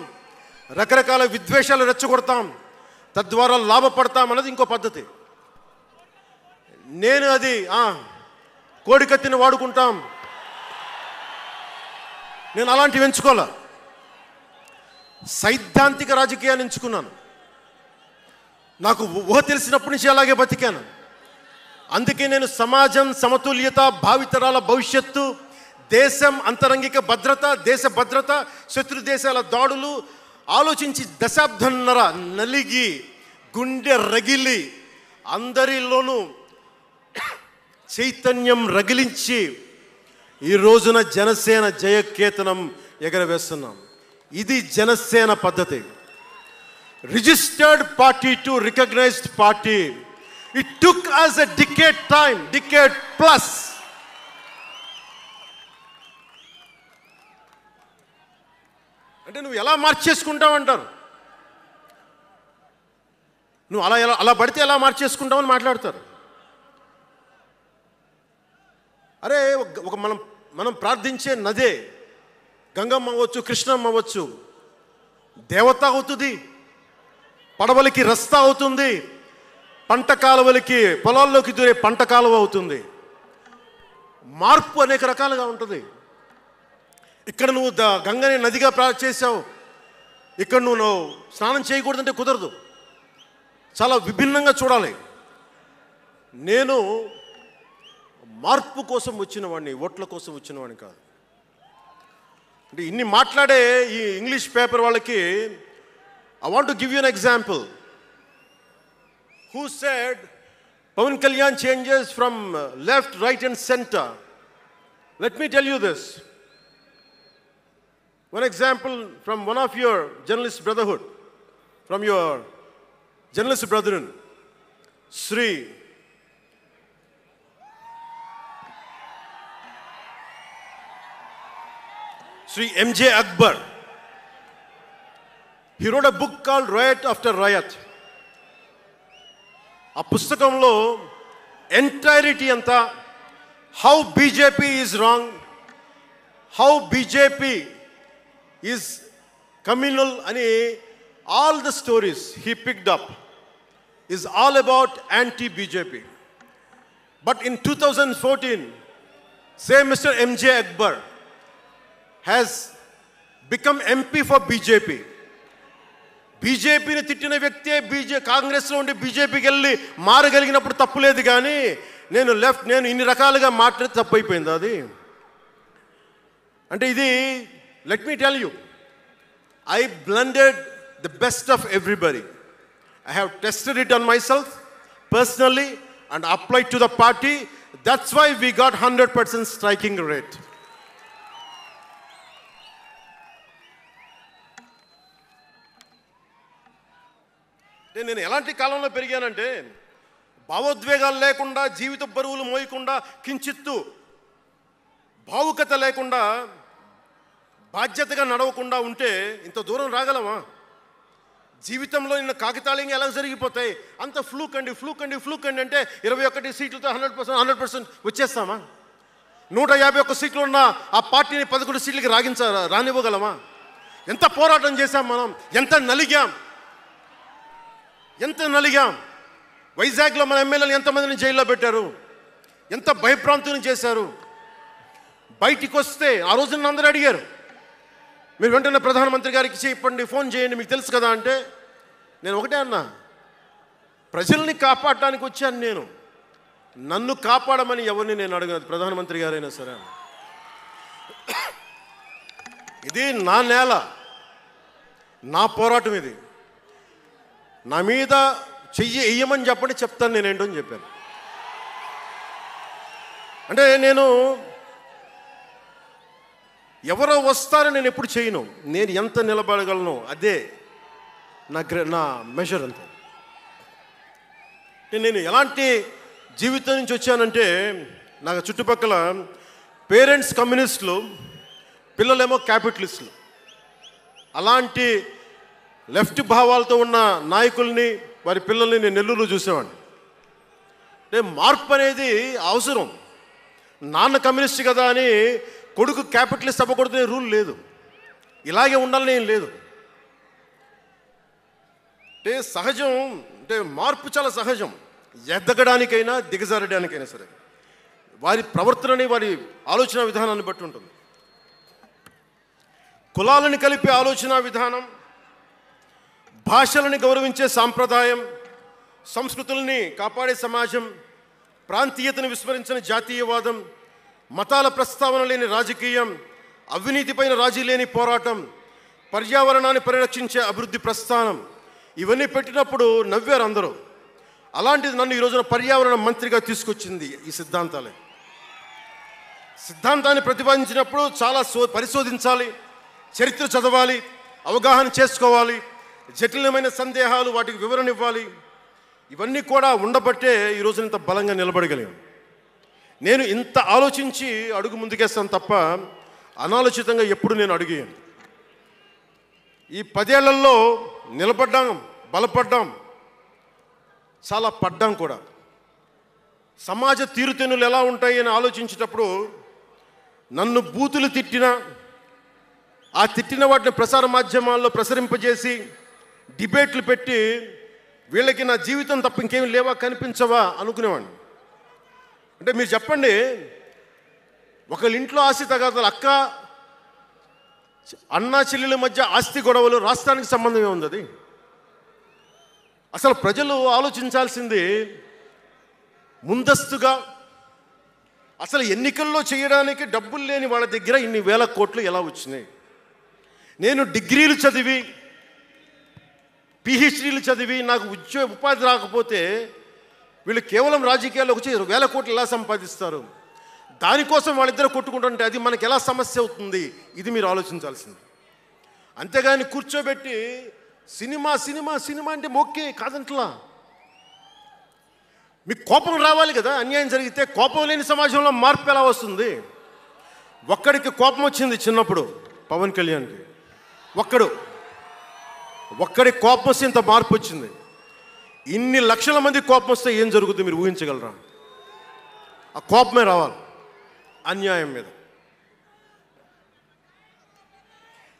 రకరకాల విద్వేషాలు రెచ్చగొడతాం, తద్వారా లాభపడతాం అన్నది ఇంకో పద్ధతి. నేను అది కోడికత్తిని వాడుకుంటాం, నేను అలాంటివి ఎంచుకోలే. సైద్ధాంతిక రాజకీయాన్ని ఎంచుకున్నాను. నాకు ఊహ తెలిసినప్పటి నుంచి అలాగే బతికాను. అందుకే నేను సమాజం, సమతుల్యత, భావితరాల భవిష్యత్తు, దేశం అంతరంగిక భద్రత, దేశ భద్రత, శత్రు దేశాల దాడులు ఆలోచించి దశాబ్దన్నర నలిగి గుండె రగిలి అందరిలోనూ చైతన్యం రగిలించి ఈ రోజున జనసేన జయకేతనం ఎగరవేస్తున్నాం. ఇది జనసేన పద్ధతి. Registered party to recognised party. It took us a decade plus. అంటే నువ్వు ఎలా మార్చేసుకుంటావంటారు, నువ్వు అలా పడితే ఎలా మార్చేసుకుంటావని మాట్లాడతారు. అరే ఒక మనం ప్రార్థించే నదే, గంగమ్మ అవ్వచ్చు, కృష్ణమ్మ అవ్వచ్చు, దేవత అవుతుంది, పడవలకి రస్తా అవుతుంది, పంట కాలువలకి పొలాల్లోకి దూరే పంట కాలువ అవుతుంది. మార్పు అనేక రకాలుగా ఉంటుంది. ఇక్కడ నువ్వు గంగని నదిగా చేసావు, ఇక్కడ నువ్వు స్నానం చేయకూడదంటే కుదరదు. చాలా విభిన్నంగా చూడాలి. నేను మార్పు కోసం వచ్చిన వాడిని, ఓట్ల కోసం వచ్చిన వాడిని కాదు. అంటే ఇన్ని మాట్లాడే ఈ ఇంగ్లీష్ పేపర్ వాళ్ళకి I want to give you an example. Who said Pawan Kalyan changes from left, right and center? Let me tell you this. One example from one of your journalist brotherhood, from your journalist brethren, Sri M.J. Akbar. He wrote a book called Riot After Riot. ఆ పుస్తకంలో entirety అంతా how BJP is wrong, how BJP is communal అని all the stories he picked up is all about anti BJP. But in 2014 same mister M.J. Akbar has become MP for BJP. బీజేపీని తిట్టిన వ్యక్తే కాంగ్రెస్లో ఉండి బీజేపీకి వెళ్ళి మారగలిగినప్పుడు తప్పులేదు, కానీ నేను ఇన్ని రకాలుగా మాట్లాడి తప్పు అయిపోయింది అది. అంటే ఇది, let me tell you, I blended the best of everybody. I have tested it on myself personally and applied to the party. That's why we got 100% striking rate. నేను ఎలాంటి కాలంలో పెరిగానంటే, భావోద్వేగాలు లేకుండా, జీవిత బరువులు మోయకుండా, కించిత్తు భావుకత లేకుండా, బాధ్యతగా నడవకుండా ఉంటే ఇంత దూరం రాగలమా? జీవితంలో నిన్న కాకితాళంగా ఎలా జరిగిపోతాయి? అంత ఫ్లూక్ అండి అంటే 21 సీట్లతో 100% వచ్చేస్తామా? 151 సీట్లు ఉన్న ఆ పార్టీని 11 సీట్లకి రానివ్వగలమా? ఎంత పోరాటం చేశాం మనం, ఎంత నలిగాం. వైజాగ్లో మన ఎమ్మెల్యేలు ఎంతమందిని జైల్లో పెట్టారు, ఎంత భయభ్రాంతులను చేశారు. బయటికి వస్తే ఆ రోజు నన్ను అందరూ అడిగారు, మీరు వెంటనే ప్రధానమంత్రి గారికి చెప్పండి, ఫోన్ చేయండి, మీకు తెలుసు కదా అంటే నేను ఒకటే అన్నా, ప్రజల్ని కాపాడటానికి వచ్చాను నేను, నన్ను కాపాడమని ఎవరిని నేను అడగను, ప్రధానమంత్రి గారైనా సరే. ఇది నా నేల, నా పోరాటం. ఇది నా మీద చెయ్యి వెయ్యమని చెప్పండి, చెప్తాను నేనేంటో అని చెప్పాను. అంటే నేను ఎవరో వస్తారని నేను ఎప్పుడు చేయను. నేను ఎంత నిలబడగలను అదే నా మెజర్ అంతే. నేను ఎలాంటి జీవితం నుంచి వచ్చానంటే, నాకు చుట్టుపక్కల పేరెంట్స్ కమ్యూనిస్టులు, పిల్లలేమో క్యాపిటలిస్టులు. అలాంటి లెఫ్ట్ భావాలతో ఉన్న నాయకుల్ని, వారి పిల్లల్ని నేను నెల్లూరులో చూసేవాడిని. అంటే మార్పు అనేది అవసరం. నాన్న కమ్యూనిస్ట్ కదా అని కొడుకు క్యాపిటలిస్ట్ అవ్వకూడదనే రూల్ లేదు. ఇలాగే ఉండాలని ఏం లేదు. అంటే సహజం, అంటే మార్పు చాలా సహజం. ఎదగడానికైనా దిగజారడానికైనా సరే వారి ప్రవర్తనని, వారి ఆలోచన విధానాన్ని బట్టి ఉంటుంది. కులాలను కలిపే ఆలోచన విధానం, భాషలని గౌరవించే సాంప్రదాయం, సంస్కృతుల్ని కాపాడే సమాజం, ప్రాంతీయతను విస్మరించిన జాతీయవాదం, మతాల ప్రస్తావన లేని రాజకీయం, అవినీతిపైన రాజీ లేని పోరాటం, పర్యావరణాన్ని పరిరక్షించే అభివృద్ధి ప్రస్థానం, ఇవన్నీ పెట్టినప్పుడు నవ్వారు అందరూ. అలాంటిది నన్ను ఈ రోజున పర్యావరణ మంత్రిగా తీసుకొచ్చింది ఈ సిద్ధాంతాలే. సిద్ధాంతాన్ని ప్రతిపాదించినప్పుడు చాలా పరిశోధించాలి, చరిత్ర చదవాలి, అవగాహన చేసుకోవాలి, జటిలమైన సందేహాలు వాటికి వివరణ ఇవ్వాలి. ఇవన్నీ కూడా ఉండబట్టే ఈరోజు ఇంత బలంగా నిలబడగలిగాను. నేను ఇంత ఆలోచించి అడుగు ముందుకేస్తాను తప్ప అనాలోచితంగా ఎప్పుడు నేను అడిగాను. ఈ 10 ఏళ్లలో నిలబడ్డాం, బలపడ్డాం, చాలా పడ్డాం కూడా. సమాజ తీరుతెన్నులు ఎలా ఉంటాయి అని ఆలోచించేటప్పుడు నన్ను బూతులు తిట్టినా, ఆ తిట్టిన వాటిని ప్రసార మాధ్యమాల్లో ప్రసరింపజేసి డిబేట్లు పెట్టి వీళ్ళకి నా జీవితం తప్ప ఇంకేమి లేవా, కనిపించవా అనుకునేవాడిని. అంటే మీరు చెప్పండి, ఒకళ్ళ ఇంట్లో ఆస్తి తగాదాలు, అన్నా చెల్లెల మధ్య ఆస్తి గొడవలు, రాష్ట్రానికి సంబంధం ఏముంది? అది అసలు ప్రజలు ఆలోచించాల్సింది ముందస్తుగా. అసలు ఎన్నికల్లో చేయడానికి డబ్బులు లేని వాళ్ళ దగ్గర ఇన్ని వేల కోట్లు ఎలా వచ్చినాయి? నేను డిగ్రీలు చదివి, పిహెచ్డీలు చదివి నాకు ఉపాధి రాకపోతే వీళ్ళు కేవలం రాజకీయాల్లోకి వచ్చి 1000 కోట్లు ఎలా సంపాదిస్తారు? దానికోసం వాళ్ళిద్దరు కొట్టుకుంటుంటే అది మనకి ఎలా సమస్య అవుతుంది? ఇది మీరు ఆలోచించాల్సింది. అంతేగాని కూర్చోబెట్టి సినిమా సినిమా సినిమా అంటే మొక్కే కాదంట్లా. మీకు కోపం రావాలి కదా. అన్యాయం జరిగితే కోపం లేని సమాజంలో మార్పు ఎలా వస్తుంది? ఒక్కడికి కోపం వచ్చింది చిన్నప్పుడు, పవన్ కళ్యాణ్కి. ఒక్కడికి కోపం వస్తే ఇంత మార్పు వచ్చింది. ఇన్ని లక్షల మంది కోపం వస్తే ఏం జరుగుతుంది మీరు ఊహించగలరా? ఆ కోపమే రావాలి అన్యాయం మీద.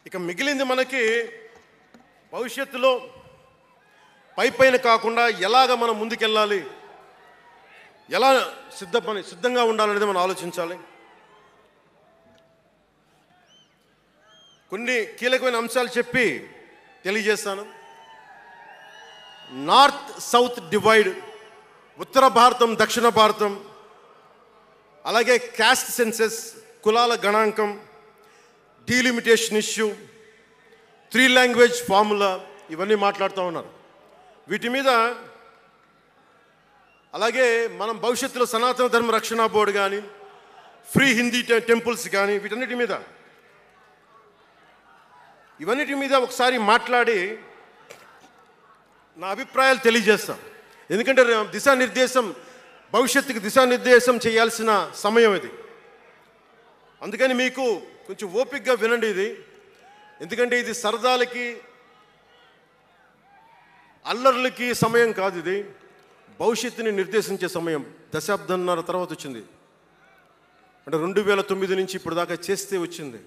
ఇక మిగిలింది మనకి భవిష్యత్తులో పైన కాకుండా ఎలాగ మనం ముందుకెళ్ళాలి, ఎలా సిద్ధంగా ఉండాలనేది మనం ఆలోచించాలి. కొన్ని కీలకమైన అంశాలు చెప్పి తెలియజేస్తాను. నార్త్ సౌత్ డివైడ్, ఉత్తర భారతం దక్షిణ భారతం, అలాగే క్యాస్ట్ సెన్సెస్, కులాల గణాంకం, డీలిమిటేషన్ ఇష్యూ, 3 లాంగ్వేజ్ ఫార్ములా, ఇవన్నీ మాట్లాడుతూ ఉన్నారు. వీటి మీద అలాగే మనం భవిష్యత్తులో సనాతన ధర్మ రక్షణ బోర్డు కానీ, ఫ్రీ హిందీ టెంపుల్స్ కానీ, ఇవన్నిటి మీద ఒకసారి మాట్లాడి నా అభిప్రాయాలు తెలియజేస్తాం. ఎందుకంటే భవిష్యత్తుకి దిశానిర్దేశం చేయాల్సిన సమయం ఇది. అందుకని మీకు కొంచెం ఓపికగా వినండి ఇది. ఎందుకంటే ఇది సరదాలకి, అల్లర్లకి సమయం కాదు. ఇది భవిష్యత్తుని నిర్దేశించే సమయం. దశాబ్దంన్నర తర్వాత వచ్చింది. అంటే 2009 నుంచి ఇప్పుడు దాకా చేస్తే వచ్చింది.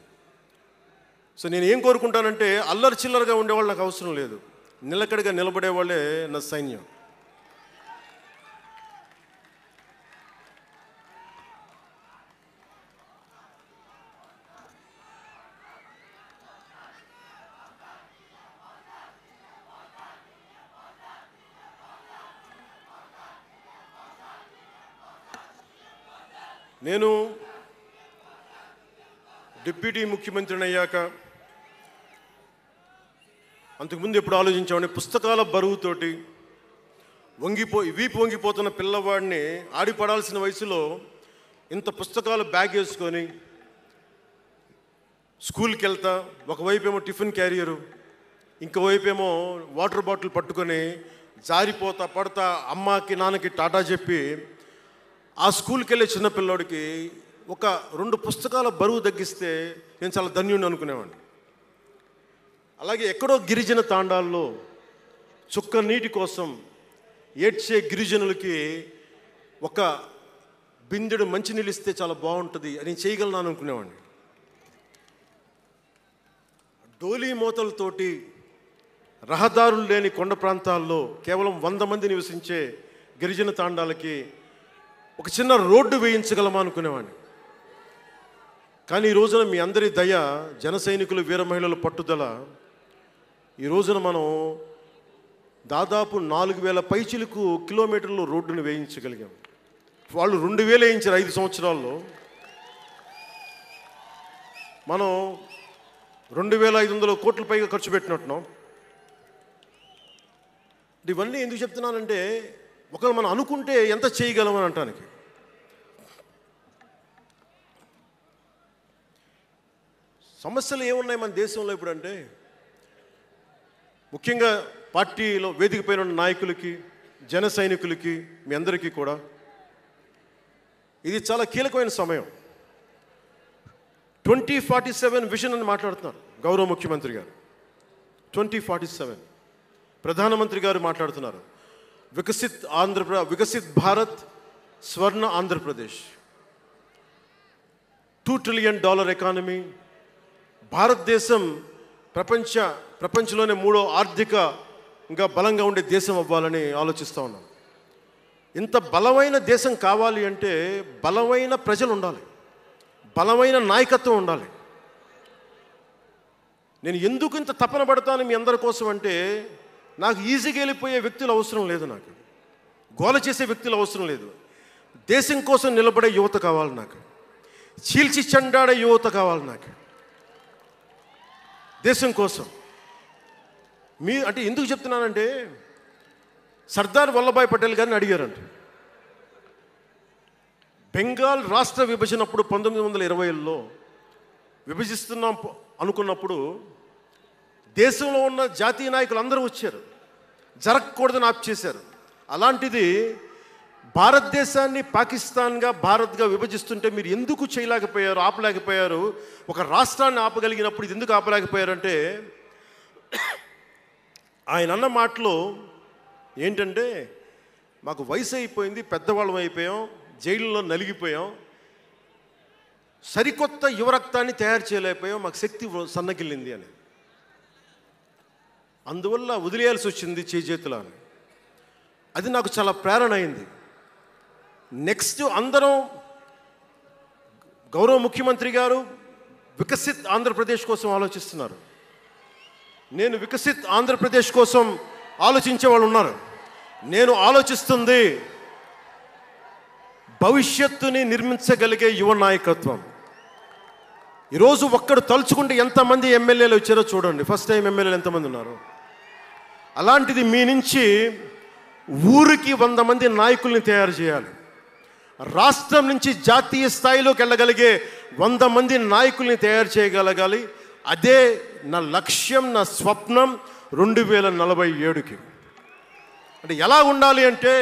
సో నేను ఏం కోరుకుంటానంటే, అల్లరి చిల్లరగా ఉండేవాళ్ళు నాకు అవసరం లేదు. నిలకడగా నిలబడేవాళ్ళే నా సైన్యం. నేను డిప్యూటీ ముఖ్యమంత్రిని అయ్యాక అంతకుముందు ఎప్పుడు ఆలోచించామని, పుస్తకాల బరువుతోటి వీపు వంగిపోతున్న పిల్లవాడిని ఆడిపడాల్సిన వయసులో ఇంత పుస్తకాలు బ్యాగ్ వేసుకొని స్కూల్కి వెళ్తా, ఒకవైపు ఏమో టిఫిన్ క్యారియరు, ఇంకోవైపు ఏమో వాటర్ బాటిల్ పట్టుకొని జారిపోతా పడతా అమ్మకి నాన్నకి టాటా చెప్పి ఆ స్కూల్కి వెళ్ళే చిన్నపిల్లోడికి ఒక 2 పుస్తకాల బరువు తగ్గిస్తే నేను చాలా ధన్యుడిని అనుకునేవాడిని. అలాగే ఎక్కడో గిరిజన తాండాల్లో చుక్క నీటి కోసం ఏడ్చే గిరిజనులకి ఒక బిందెడు మంచినీళ్ళు ఇస్తే చాలా బాగుంటుంది అని చేయగలను అనుకునేవాడిని. డోలీ మూతలతోటి రహదారులు లేని కొండ ప్రాంతాల్లో కేవలం 100 మంది నివసించే గిరిజన తాండాలకి ఒక చిన్న రోడ్డు వేయించగలమా అనుకునేవాడిని. కానీ ఈ రోజున మీ అందరి దయ, జన సైనికులు, వీర మహిళల పట్టుదల, ఈ రోజున మనం దాదాపు 4000 పైచిలకు కిలోమీటర్లు రోడ్డును వేయించగలిగాం. వాళ్ళు 2000 వేయించారు 5 సంవత్సరాల్లో. మనం 2500 కోట్ల పైగా ఖర్చు పెట్టినట్టున్నాం. ఇవన్నీ ఎందుకు చెప్తున్నానంటే, ఒకవేళ మనం అనుకుంటే ఎంత చేయగలమని అంటానికి. సమస్యలు ఏమున్నాయి మన దేశంలో ఇప్పుడంటే, ముఖ్యంగా పార్టీలో వేదిక పైన ఉన్న నాయకులకి, జన సైనికులకి, మీ అందరికీ కూడా ఇది చాలా కీలకమైన సమయం. 2047 విజన్ అని మాట్లాడుతున్నారు గౌరవ ముఖ్యమంత్రి గారు. 2047 ప్రధానమంత్రి గారు మాట్లాడుతున్నారు. వికసిత్ భారత్, స్వర్ణ ఆంధ్రప్రదేశ్, $2 ట్రిలియన్ ఎకానమీ, భారతదేశం ప్రపంచంలోనే 3వ ఆర్థికంగా బలంగా ఉండే దేశం అవ్వాలని ఆలోచిస్తూ ఉన్నాం. ఇంత బలమైన దేశం కావాలి అంటే బలమైన ప్రజలు ఉండాలి, బలమైన నాయకత్వం ఉండాలి. నేను ఎందుకు ఇంత తపన పడతాను మీ అందరి కోసం అంటే, నాకు ఈజీగా వెళ్ళిపోయే వ్యక్తులు అవసరం లేదు, నాకు గోల చేసే వ్యక్తులు అవసరం లేదు. దేశం కోసం నిలబడే యువత కావాలి నాకు, చీల్చి చెండాడే యువత కావాలి నాకు, దేశం కోసం. అంటే ఎందుకు చెప్తున్నానంటే, సర్దార్ వల్లభాయ్ పటేల్ గారిని అడిగారంట. బెంగాల్ రాష్ట్ర విభజనప్పుడు 1920లో విభజిస్తున్నాం అనుకున్నప్పుడు దేశంలో ఉన్న జాతీయ నాయకులు అందరూ వచ్చారు, జరగకూడదని ఆప్ చేశారు. అలాంటిది భారతదేశాన్ని పాకిస్తాన్గా, భారత్గా విభజిస్తుంటే మీరు ఎందుకు చేయలేకపోయారు, ఆపలేకపోయారు? ఒక రాష్ట్రాన్ని ఆపగలిగినప్పుడు ఇది ఎందుకు ఆపలేకపోయారంటే, ఆయన అన్న మాటలు ఏంటంటే, మాకు వయసు అయిపోయింది, పెద్దవాళ్ళం అయిపోయాం, జైలులో నలిగిపోయాం, సరికొత్త యువరక్తాన్ని తయారు చేయలేకపోయాం, మాకు శక్తి సన్నగిల్లింది అని. అందువల్ల వదిలేయాల్సి వచ్చింది చేతులు అని. అది నాకు చాలా ప్రేరణ అయింది. నెక్స్ట్ అందరం, గౌరవ ముఖ్యమంత్రి గారు వికసిత్ ఆంధ్రప్రదేశ్ కోసం ఆలోచిస్తున్నారు. నేను వికసిత్ ఆంధ్రప్రదేశ్ కోసం ఆలోచించే వాళ్ళు ఉన్నారు. నేను ఆలోచిస్తుంది భవిష్యత్తుని నిర్మించగలిగే యువ నాయకత్వం. ఈరోజు ఒక్కడు తలుచుకుంటే ఎంతమంది ఎమ్మెల్యేలు వచ్చారో చూడండి. ఫస్ట్ టైం ఎమ్మెల్యేలు ఎంతమంది ఉన్నారు? అలాంటిది మీ నుంచి ఊరికి 100 మంది నాయకుల్ని తయారు చేయాలి. రాష్ట్రం నుంచి జాతీయ స్థాయిలోకి వెళ్ళగలిగే 100 మంది నాయకుల్ని తయారు చేయగలగాలి. అదే నా లక్ష్యం, నా స్వప్నం 2047కి. అంటే ఎలా ఉండాలి అంటే,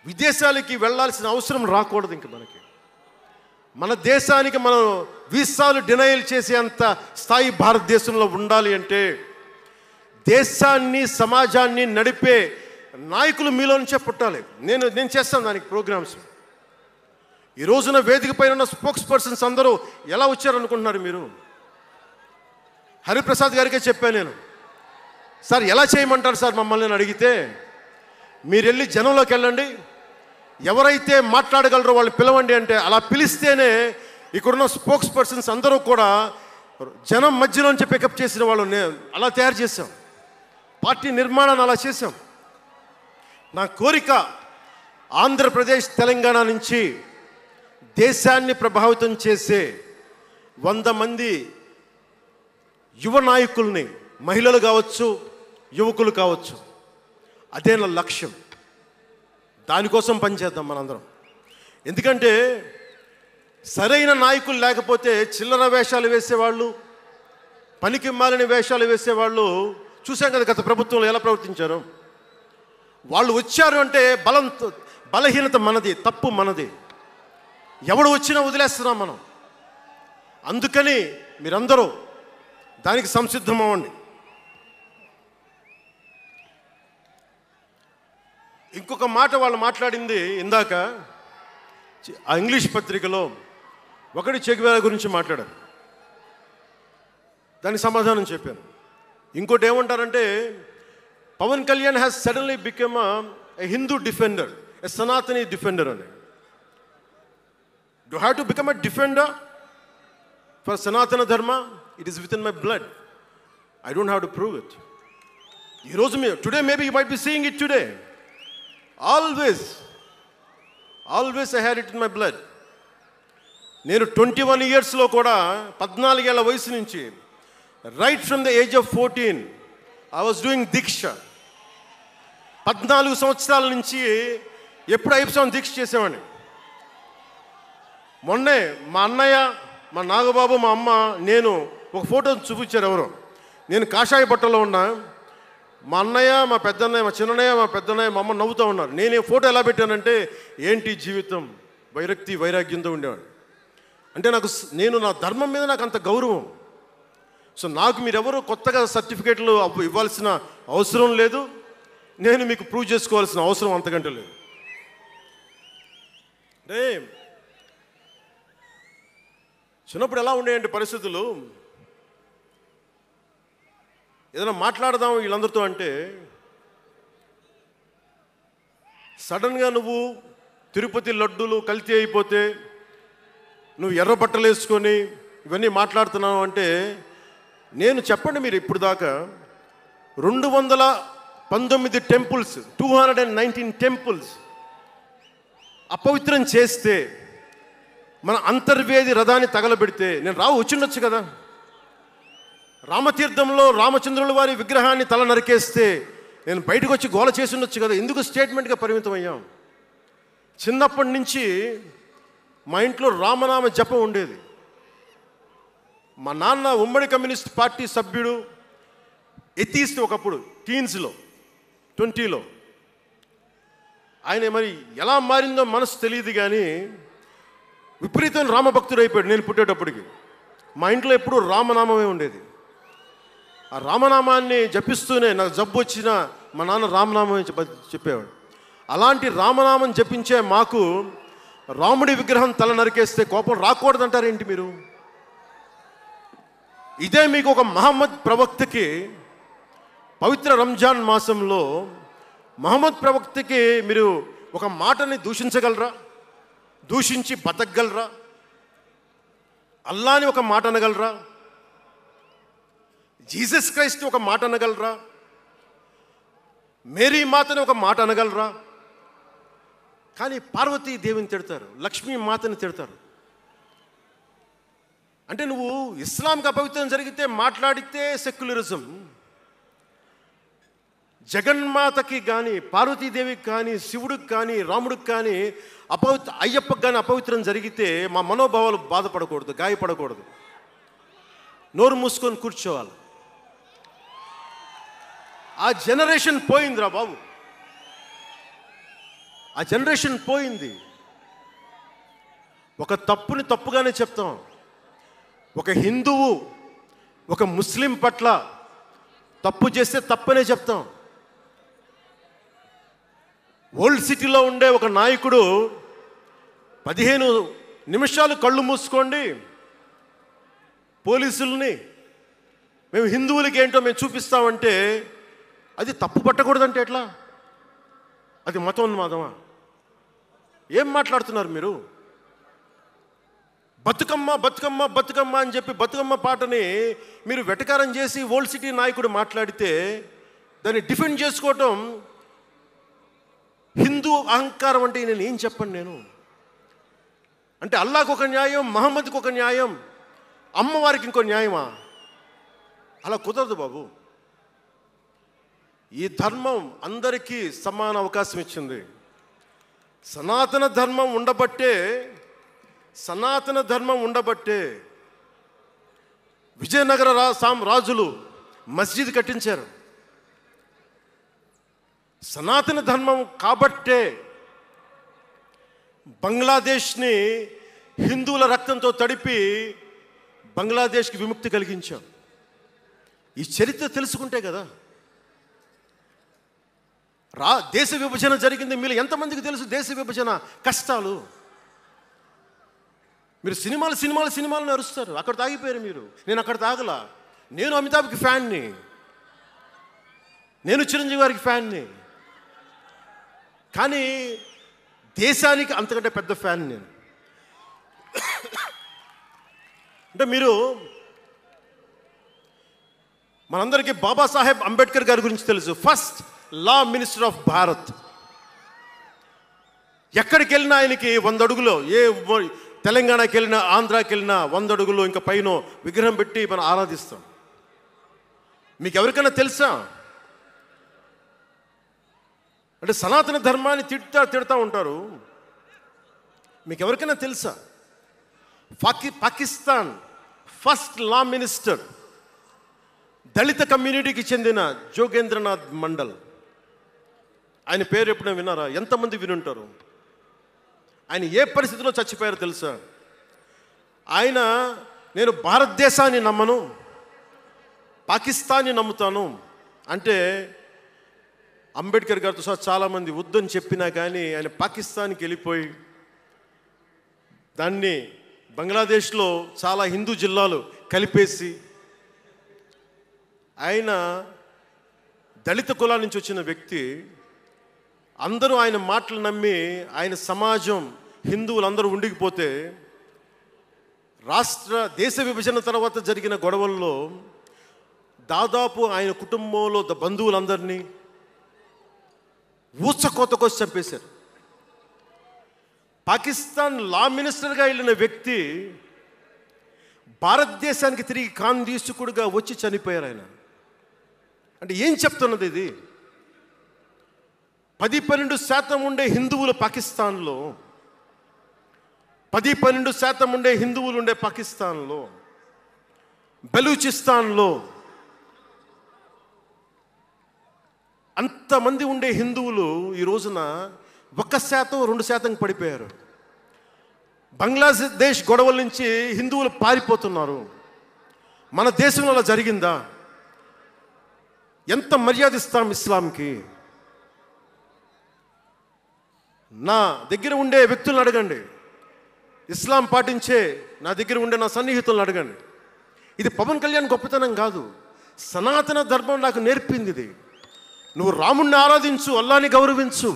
విదేశాలకి వెళ్ళాల్సిన అవసరం రాకూడదు ఇంక మనకి. మన దేశానికి మనం వీసాలు డినైల్ చేసేంత స్థాయి భారతదేశంలో ఉండాలి అంటే, దేశాన్ని, సమాజాన్ని నడిపే నాయకులు మీలో నుంచే పుట్టాలి. నేను చేస్తాను దానికి ప్రోగ్రామ్స్. ఈ రోజున వేదిక పైన ఉన్న స్పోక్స్ పర్సన్స్ అందరూ ఎలా వచ్చారనుకుంటున్నారు మీరు? హరిప్రసాద్ గారికే చెప్పాను నేను, సార్ ఎలా చేయమంటారు సార్ మమ్మల్ని అని అడిగితే, మీరు వెళ్ళి జనంలోకి వెళ్ళండి, ఎవరైతే మాట్లాడగలరో వాళ్ళు పిలవండి అంటే, అలా పిలిస్తేనే ఇక్కడున్న స్పోక్స్ పర్సన్స్ అందరూ కూడా జనం మధ్యలోంచి పికప్ చేసిన వాళ్ళు అలా తయారు చేశాం. పార్టీ నిర్మాణాన్ని అలా చేశాం. నా కోరిక ఆంధ్రప్రదేశ్, తెలంగాణ నుంచి దేశాన్ని ప్రభావితం చేసే 100 మంది యువ నాయకుల్ని, మహిళలు కావచ్చు, యువకులు కావచ్చు, అదే నా లక్ష్యం. దానికోసం పనిచేద్దాం మనందరం. ఎందుకంటే సరైన నాయకులు లేకపోతే చిల్లర వేషాలు వేసేవాళ్ళు, పనికి మాలిన వేషాలు వేసేవాళ్ళు చూసాం కదా గత ప్రభుత్వంలో ఎలా ప్రవర్తించారు. వాళ్ళు వచ్చారు అంటే బలహీనత మనది, తప్పు మనది. ఎవడు వచ్చినా వదిలేస్తున్నాం మనం. అందుకని మీరందరూ దానికి సంసిద్ధం అవ్వండి. ఇంకొక మాట వాళ్ళు మాట్లాడింది ఇందాక ఆ ఇంగ్లీష్ పత్రికలో ఒకటి చెగువేరా గురించి మాట్లాడారు, దానికి సమాధానం చెప్పాను. ఇంకోటి ఏమంటారంటే Pawan Kalyan has suddenly become a Hindu defender, a Sanatani defender అని. Do have to become a defender for Sanatana Dharma? It is with in my blood. I don't have to prove it. ఈరోజు today maybe you might be seeing it today. Always I had it in my blood. నేను 21 ఇయర్స్లో కూడా 14 ఏళ్ల వయసు నుంచి right from the age of 14 I was doing దీక్ష. 14 సంవత్సరాల నుంచి ఎప్పుడు అయ్యప్ప దీక్ష చేసేవాడిని. మొన్నే మా అన్నయ్య, మా నాగబాబు, మా అమ్మ, నేను ఒక ఫోటో చూపించారు ఎవరో. నేను కాషాయ బట్టలో ఉన్నా. మా అన్నయ్య, మా పెద్దన్నయ్య, మా చిన్నయ్య, మా పెద్దన్నయ్య, మా అమ్మ నవ్వుతూ ఉన్నారు. నేను ఈ ఫోటో ఎలా పెట్టానంటే ఏంటి జీవితం, వైరాగ్యంతో ఉండేవాడు. అంటే నేను నా ధర్మం మీద నాకు అంత గౌరవం. సో నాకు మీరెవరు కొత్తగా సర్టిఫికేట్లు ఇవ్వాల్సిన అవసరం లేదు, నేను మీకు ప్రూవ్ చేసుకోవాల్సిన అవసరం అంతకంటే లేదు. అంటే చిన్నప్పుడు ఎలా ఉండేయండి పరిస్థితులు, ఏదైనా మాట్లాడదాం వీళ్ళందరితో అంటే సడన్గా నువ్వు తిరుపతి లడ్డూలు కల్తీ అయిపోతే నువ్వు ఎర్ర బట్టలు వేసుకొని ఇవన్నీ మాట్లాడుతున్నావు అంటే నేను చెప్పండి, మీరు ఇప్పుడు దాకా 219 టెంపుల్స్, 219 టెంపుల్స్ అపవిత్రం చేస్తే, మన అంతర్వేది రథాన్ని తగలబెడితే నేను వచ్చిండొచ్చు కదా. రామతీర్థంలో రామచంద్రుల వారి విగ్రహాన్ని తల నరికేస్తే నేను బయటకు వచ్చి గోల చేసి ఉండొచ్చు కదా. ఎందుకు స్టేట్మెంట్గా పరిమితం అయ్యాం? చిన్నప్పటి నుంచి మా ఇంట్లో రామనామ జపం ఉండేది. మా నాన్న ఉమ్మడి కమ్యూనిస్ట్ పార్టీ సభ్యుడు, ఎథీస్ట్ ఒకప్పుడు, టీన్స్లో 20లో. ఆయన మరి ఎలా మారిందో మనసు తెలియదు కానీ విపరీతం రామభక్తుడు అయిపోయాడు నేను పుట్టేటప్పటికి. మా ఇంట్లో ఎప్పుడూ రామనామమే ఉండేది. ఆ రామనామాన్ని జపిస్తూనే నాకు జబ్బు వచ్చినా మా నాన్న రామనామం చెప్పేవాడు. అలాంటి రామనామం జపించే మాకు రాముడి విగ్రహం తల నరికేస్తే కోపం రాకూడదంటారేంటి మీరు? ఇదే మీకు ఒక మహమ్మద్ ప్రవక్తకి పవిత్ర రంజాన్ మాసంలో మహమ్మద్ ప్రవక్తకి మీరు ఒక మాటని దూషించగలరా? దూషించి బతకగలరా? అల్లాని ఒక మాట అనగలరా? జీసస్ క్రైస్ట్ ఒక మాట అనగలరా? మేరీ మాతని ఒక మాట అనగలరా? కానీ పార్వతీ దేవిని తిడతారు, లక్ష్మీ మాతని తిడతారు. అంటే నువ్వు ఇస్లాంకి అపవిత్రం జరిగితే మాట్లాడితే సెక్యులరిజం, జగన్మాతకి కానీ, పార్వతీదేవికి కానీ, శివుడికి కానీ, రాముడికి కానీ, అయ్యప్పకి కానీ అపవిత్రం జరిగితే మా మనోభావాలు బాధపడకూడదు, గాయపడకూడదు, నోరు మూసుకొని కూర్చోవాలి. ఆ జనరేషన్ పోయిందిరా బాబు, ఆ జనరేషన్ పోయింది. ఒక తప్పుని తప్పుగానే చెప్తాం. ఒక హిందువు ఒక ముస్లిం పట్ల తప్పు చేస్తే తప్పనే చెప్తాం. ఓల్డ్ సిటీలో ఉండే ఒక నాయకుడు 15 నిమిషాలు కళ్ళు మూసుకోండి, పోలీసుల్ని మేము హిందువులకి ఏంటో మేము చూపిస్తామంటే అది తప్పు పట్టకూడదంటే ఎట్లా? అది మతోన్మాదమా? ఏం మాట్లాడుతున్నారు మీరు? బతుకమ్మ బతుకమ్మ బతుకమ్మ అని చెప్పి బతుకమ్మ పాటని మీరు వెటకారం చేసి ఓల్డ్ సిటీ నాయకుడు మాట్లాడితే దాన్ని డిఫెండ్ చేసుకోవటం హిందూ అహంకారం అంటే నేను ఏం చెప్పను నేను? అంటే అల్లాహకు ఒక న్యాయం, మహమ్మద్కి ఒక న్యాయం, అమ్మవారికి ఇంకో న్యాయమా? అలా కుదరదు బాబు. ఈ ధర్మం అందరికీ సమాన అవకాశం ఇచ్చింది. సనాతన ధర్మం ఉండబట్టే సనాతన ధర్మం ఉండబట్టే విజయనగర రాజులు మస్జిద్ కట్టించారు. సనాతన ధర్మం కాబట్టే బంగ్లాదేశ్ని హిందువుల రక్తంతో తడిపి బంగ్లాదేశ్కి విముక్తి కలిగించాం. ఈ చరిత్ర తెలుసుకుంటే కదా. దేశ విభజన జరిగింది. మీరు ఎంతమందికి తెలుసు దేశ విభజన కష్టాలు? మీరు సినిమాలు నరుస్తారు. అక్కడ తాగిపోయారు మీరు. నేను అక్కడ తాగలా. నేను అమితాబ్కి ఫ్యాన్ని, నేను చిరంజీవి గారికి ఫ్యాన్ని. కానీ దేశానికి అంతకంటే పెద్ద ఫ్యాన్ నేను. అంటే మీరు మనందరికీ బాబాసాహెబ్ అంబేద్కర్ గారి గురించి తెలుసు. First law minister of Bharat. ఎక్కడికి వెళ్ళినా ఆయనకి 100 అడుగులో, ఏ తెలంగాణకి వెళ్ళినా ఆంధ్రాకి వెళ్ళినా 100 అడుగులో ఇంకా పైన విగ్రహం పెట్టి మనం ఆరాధిస్తాం. మీకు ఎవరికైనా తెలుసా? అంటే సనాతన ధర్మాన్ని తిడతా ఉంటారు. మీకు ఎవరికైనా తెలుసా? పాకిస్తాన్ ఫస్ట్ లా మినిస్టర్ దళిత కమ్యూనిటీకి చెందిన జోగేంద్రనాథ్ మండల్. ఆయన పేరు ఎప్పుడైనా విన్నారా? ఎంతమంది వినుంటారు? ఆయన ఏ పరిస్థితిలో చచ్చిపోయారో తెలుసా? ఆయన నేను భారతదేశాన్ని నమ్మను, పాకిస్తాన్ని నమ్ముతాను అంటే అంబేద్కర్ గారితో సహా చాలామంది వద్దని చెప్పినా కానీ ఆయన పాకిస్తాన్కి వెళ్ళిపోయి దాన్ని బంగ్లాదేశ్లో చాలా హిందూ జిల్లాలు కలిపేసి, ఆయన దళిత కులాల నుంచి వచ్చిన వ్యక్తి. అందరూ ఆయన మాటలు నమ్మి ఆయన సమాజం హిందువులందరూ ఉండిపోతే దేశ విభజన తర్వాత జరిగిన గొడవల్లో దాదాపు ఆయన కుటుంబంలో బంధువులందరినీ ఊచకోతకోసి చంపేశారు. పాకిస్తాన్ లా మినిస్టర్గా వెళ్ళిన వ్యక్తి భారతదేశానికి తిరిగి కాందీసుకుడుగా వచ్చి చనిపోయారు ఆయన. అంటే ఏం చెప్తున్నది ఇది? 10-12% ఉండే హిందువులు పాకిస్తాన్లో, 10-12% ఉండే హిందువులు ఉండే పాకిస్తాన్లో, బలూచిస్తాన్లో అంతమంది ఉండే హిందువులు ఈ రోజున 1%-2% పడిపోయారు. బంగ్లాదేశ్ గొడవల నుంచి హిందువులు పారిపోతున్నారు. మన దేశంలో అలా జరిగిందా? ఎంత మర్యాద ఇస్తాం ఇస్లాంకి? నా దగ్గర ఉండే వ్యక్తులను అడగండి, ఇస్లాం పాటించే నా దగ్గర ఉండే నా సన్నిహితులను అడగండి. ఇది పవన్ కళ్యాణ్ గొప్పతనం కాదు, సనాతన ధర్మం నాకు నేర్పింది ఇది. నువ్వు రాముణ్ణి ఆరాధించు, అల్లాని గౌరవించు,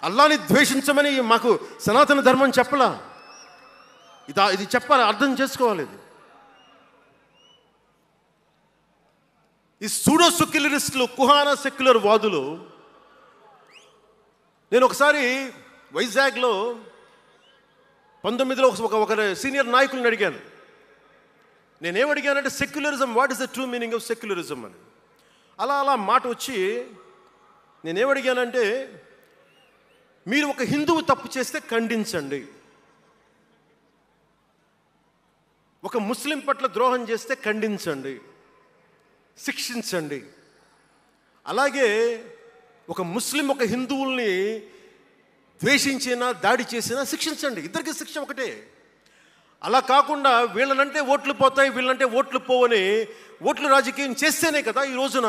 అల్లాని ద్వేషించమని మాకు సనాతన ధర్మం చెప్పలా. ఇది చెప్పాలి, అర్థం చేసుకోవాలి. ఈ సూడో సెక్యులరిస్టులు, కుహానా సెక్యులర్ వాదులు. నేను ఒకసారి వైజాగ్లో 19లో ఒక సీనియర్ నాయకులను అడిగాను. నేనేమడిగానంటే secularism, what is the true meaning of secularism అని. అలా మాట వచ్చి నేనేమడిగానంటే, మీరు ఒక హిందువు తప్పు చేస్తే ఖండించండి, ఒక ముస్లిం పట్ల ద్రోహం చేస్తే ఖండించండి, శిక్షించండి. అలాగే ఒక ముస్లిం ఒక హిందువుల్ని ద్వేషించినా దాడి చేసినా శిక్షించండి. ఇద్దరికి శిక్ష ఒకటే. అలా కాకుండా వీళ్ళనంటే ఓట్లు పోతాయి, వీళ్ళంటే ఓట్లు పోవని ఓట్లు రాజకీయం చేస్తేనే కదా ఈ రోజున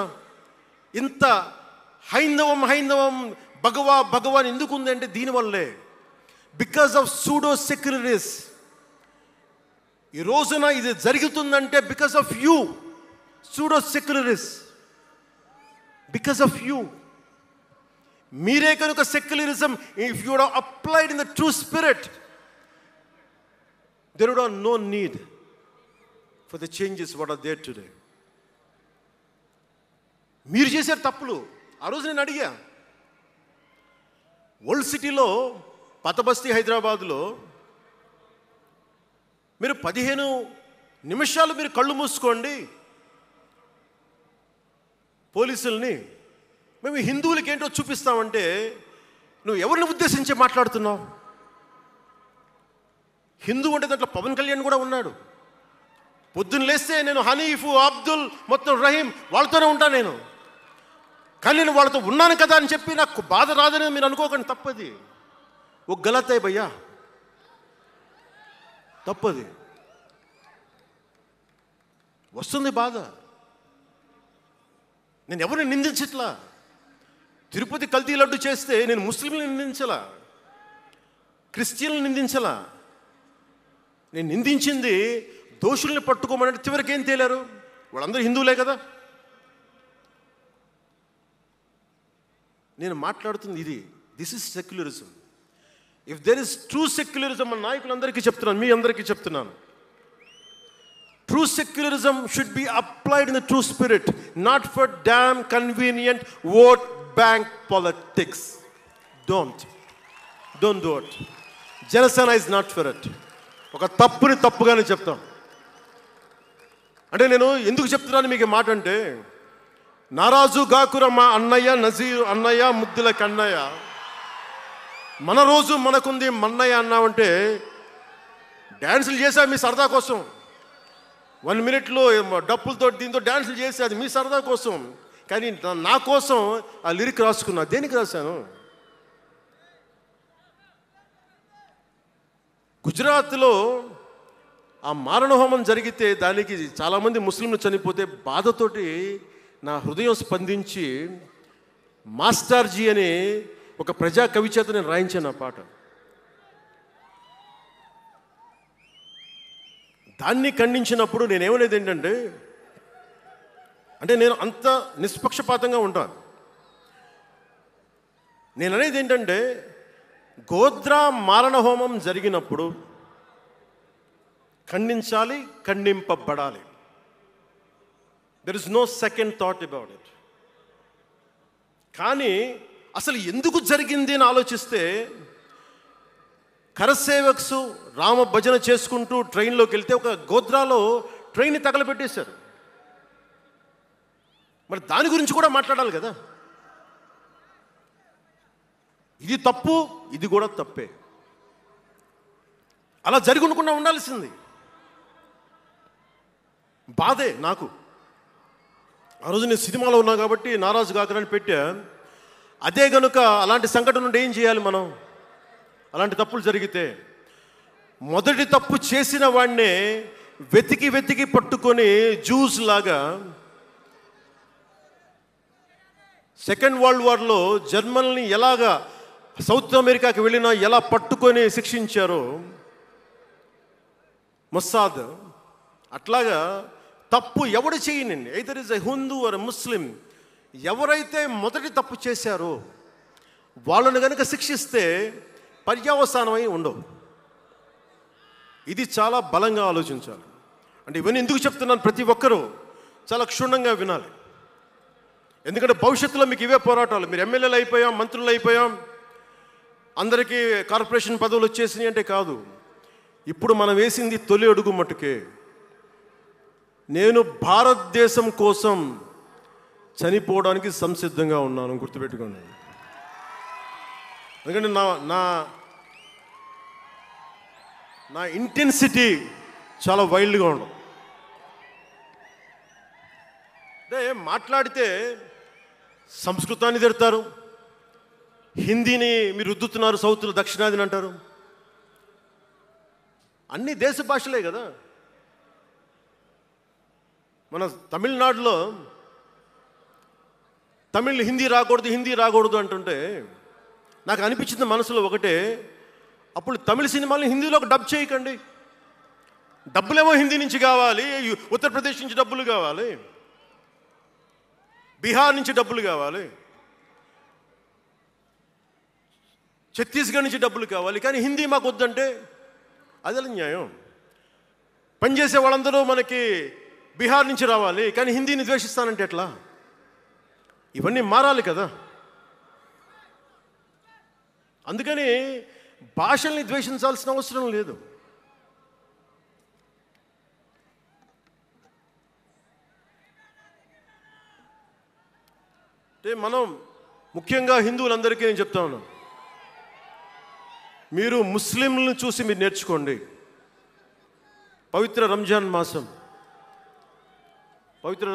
ఇంత హైందవం భగవాన్ ఎందుకు ఉందంటే దీనివల్లే. Because of pseudo secularists. ఈ రోజున ఇది జరుగుతుందంటే because of you pseudo secularists, because of you. మీరే కనుక secularism, if you would have applied in the true spirit, there would have no need for the changes what are there today. మీరు చేశారు తప్పులు. ఆ రోజు నేను అడిగా, ఓల్డ్ సిటీలో పాత బస్తీ హైదరాబాద్లో మీరు 15 నిమిషాలు మీరు కళ్ళు మూసుకోండి పోలీసుల్ని, మేము హిందువులకి ఏంటో చూపిస్తామంటే నువ్వు ఎవరిని ఉద్దేశించి మాట్లాడుతున్నావు? హిందూ అంటే దాంట్లో పవన్ కళ్యాణ్ కూడా ఉన్నాడు. పొద్దున్న లేస్తే నేను హనీఫు, అబ్దుల్, మొత్తం రహీం వాళ్ళతోనే ఉంటాను నేను. కానీ నేను వాళ్ళతో ఉన్నాను కదా అని చెప్పి నాకు బాధ రాదని మీరు అనుకోకండి, తప్పది. ఓ గలత్ భయ్యా, తప్పది. వస్తుంది బాధ. నేను ఎవరిని నిందించట్లా. తిరుపతి కల్తీ లడ్డు చేస్తే నేను ముస్లింలను నిందించలా, క్రిస్టియన్లను నిందించలా. నేను నిందించింది దోషుల్ని పట్టుకోమని. చివరికి ఏం తేలారు? వాళ్ళందరూ హిందువులే కదా. నేను మాట్లాడుతుంది ఇది. This is secularism. If there is true secularism, మన నాయకులందరికీ చెప్తున్నాను, మీ అందరికీ చెప్తున్నాను, true secularism should be applied in the true spirit, not for damn convenient vote bank politics. Don't do it. Janasena is not for it. ఒక తప్పుని తప్పుగానే చెప్తాం. అంటే నేను ఎందుకు చెప్తున్నాను మీకు మాట అంటే, నారాజు గాకురమ్మ అన్నయ్య, నజీరు అన్నయ్య, ముద్దుల కన్నయ్య, మన రోజు మనకుంది మన్నయ్య అన్నామంటే డ్యాన్సులు చేశా మీ సరదా కోసం. 1 minute డప్పులతో దీంతో డ్యాన్సులు చేసి అది మీ సరదా కోసం. కానీ నా కోసం ఆ లిరిక్ రాసుకున్నా. దేనికి రాశాను? గుజరాత్లో ఆ మారణహోమం జరిగితే దానికి చాలామంది ముస్లింలు చనిపోతే బాధతోటి నా హృదయం స్పందించి మాస్టర్జీ అని ఒక ప్రజా కవి చేత నేను రాయించాను ఆ పాట. దాన్ని ఖండించినప్పుడు నేనేమనేది ఏంటంటే, అంటే నేను అంత నిష్పక్షపాతంగా ఉంటాను. నేను అనేది ఏంటంటే, గోద్రా మారణహోమం జరిగినప్పుడు ఖండించాలి, ఖండింపబడాలి. There is no second thought about it. కానీ అసలు ఎందుకు జరిగింది అని ఆలోచిస్తే, కరసేవక్స్ రామ భజన చేసుకుంటూ ట్రైన్లోకి వెళ్తే ఒక గోద్రాలో ట్రైన్ని తగలబెట్టేశారు. మరి దాని గురించి కూడా మాట్లాడాలి కదా. ఇది తప్పు, ఇది కూడా తప్పే. అలా జరిగి ఉండకుండా ఉండాల్సింది. బాధే నాకు. ఆ రోజు నేను సినిమాలో ఉన్నా కాబట్టి నారాజు గాకరని పెట్టా. అదే కనుక అలాంటి సంఘటన నుండి ఏం చేయాలి మనం? అలాంటి తప్పులు జరిగితే మొదటి తప్పు చేసిన వాడినే వెతికి వెతికి పట్టుకొని జ్యూస్ లాగా సెకండ్ వరల్డ్ వార్లో జర్మనీని ఎలాగా సౌత్ అమెరికాకి వెళ్ళినా ఎలా పట్టుకొని శిక్షించారో మొస్సాద్, అట్లాగా తప్పు ఎవడు చేయనండి, either is a Hindu or Muslim, ఎవరైతే మొదటి తప్పు చేశారో వాళ్ళని కనుక శిక్షిస్తే పర్యవసానమై ఉండవు. ఇది చాలా బలంగా ఆలోచించాలి. అంటే ఇవన్నీ ఎందుకు చెప్తున్నాను, ప్రతి ఒక్కరూ చాలా క్షుణ్ణంగా వినాలి. ఎందుకంటే భవిష్యత్తులో మీకు ఇవే పోరాటాలు. మీరు ఎమ్మెల్యేలు అయిపోయాం, మంత్రులు అయిపోయాం, అందరికీ కార్పొరేషన్ పదవులు వచ్చేసినాయి అంటే కాదు. ఇప్పుడు మనం వేసింది తొలి అడుగు మట్టుకే. నేను భారతదేశం కోసం చనిపోవడానికి సంసిద్ధంగా ఉన్నాను, గుర్తుపెట్టుకోండి. ఎందుకంటే నా ఇంటెన్సిటీ చాలా వైల్డ్గా ఉండదు. అంటే మాట్లాడితే సంస్కృతాన్ని తిడతారు, హిందీని మీరు రుద్దుతున్నారు, సౌత్లో దక్షిణాదిని అంటారు. అన్ని దేశ భాషలే కదా. మన తమిళనాడులో తమిళ్ హిందీ రాకూడదు అంటుంటే నాకు అనిపించింది మనసులో ఒకటే, అప్పుడు తమిళ సినిమాలను హిందీలోకి డబ్ చేయకండి. డబ్బులేమో హిందీ నుంచి కావాలి, ఉత్తరప్రదేశ్ నుంచి డబ్బులు కావాలి, బీహార్ నుంచి డబ్బులు కావాలి, ఛత్తీస్గఢ్ నుంచి డబ్బులు కావాలి, కానీ హిందీ మాకు వద్దంటే అదే న్యాయం. పనిచేసే వాళ్ళందరూ మనకి బీహార్ నుంచి రావాలి, కానీ హిందీని ద్వేషిస్తానంటే ఎట్లా? ఇవన్నీ మారాలి కదా. అందుకని భాషల్ని ద్వేషించాల్సిన అవసరం లేదు. అంటే మనం ముఖ్యంగా హిందువులందరికీ నేను చెప్తా ఉన్నాను, మీరు ముస్లింలను చూసి మీరు నేర్చుకోండి. పవిత్ర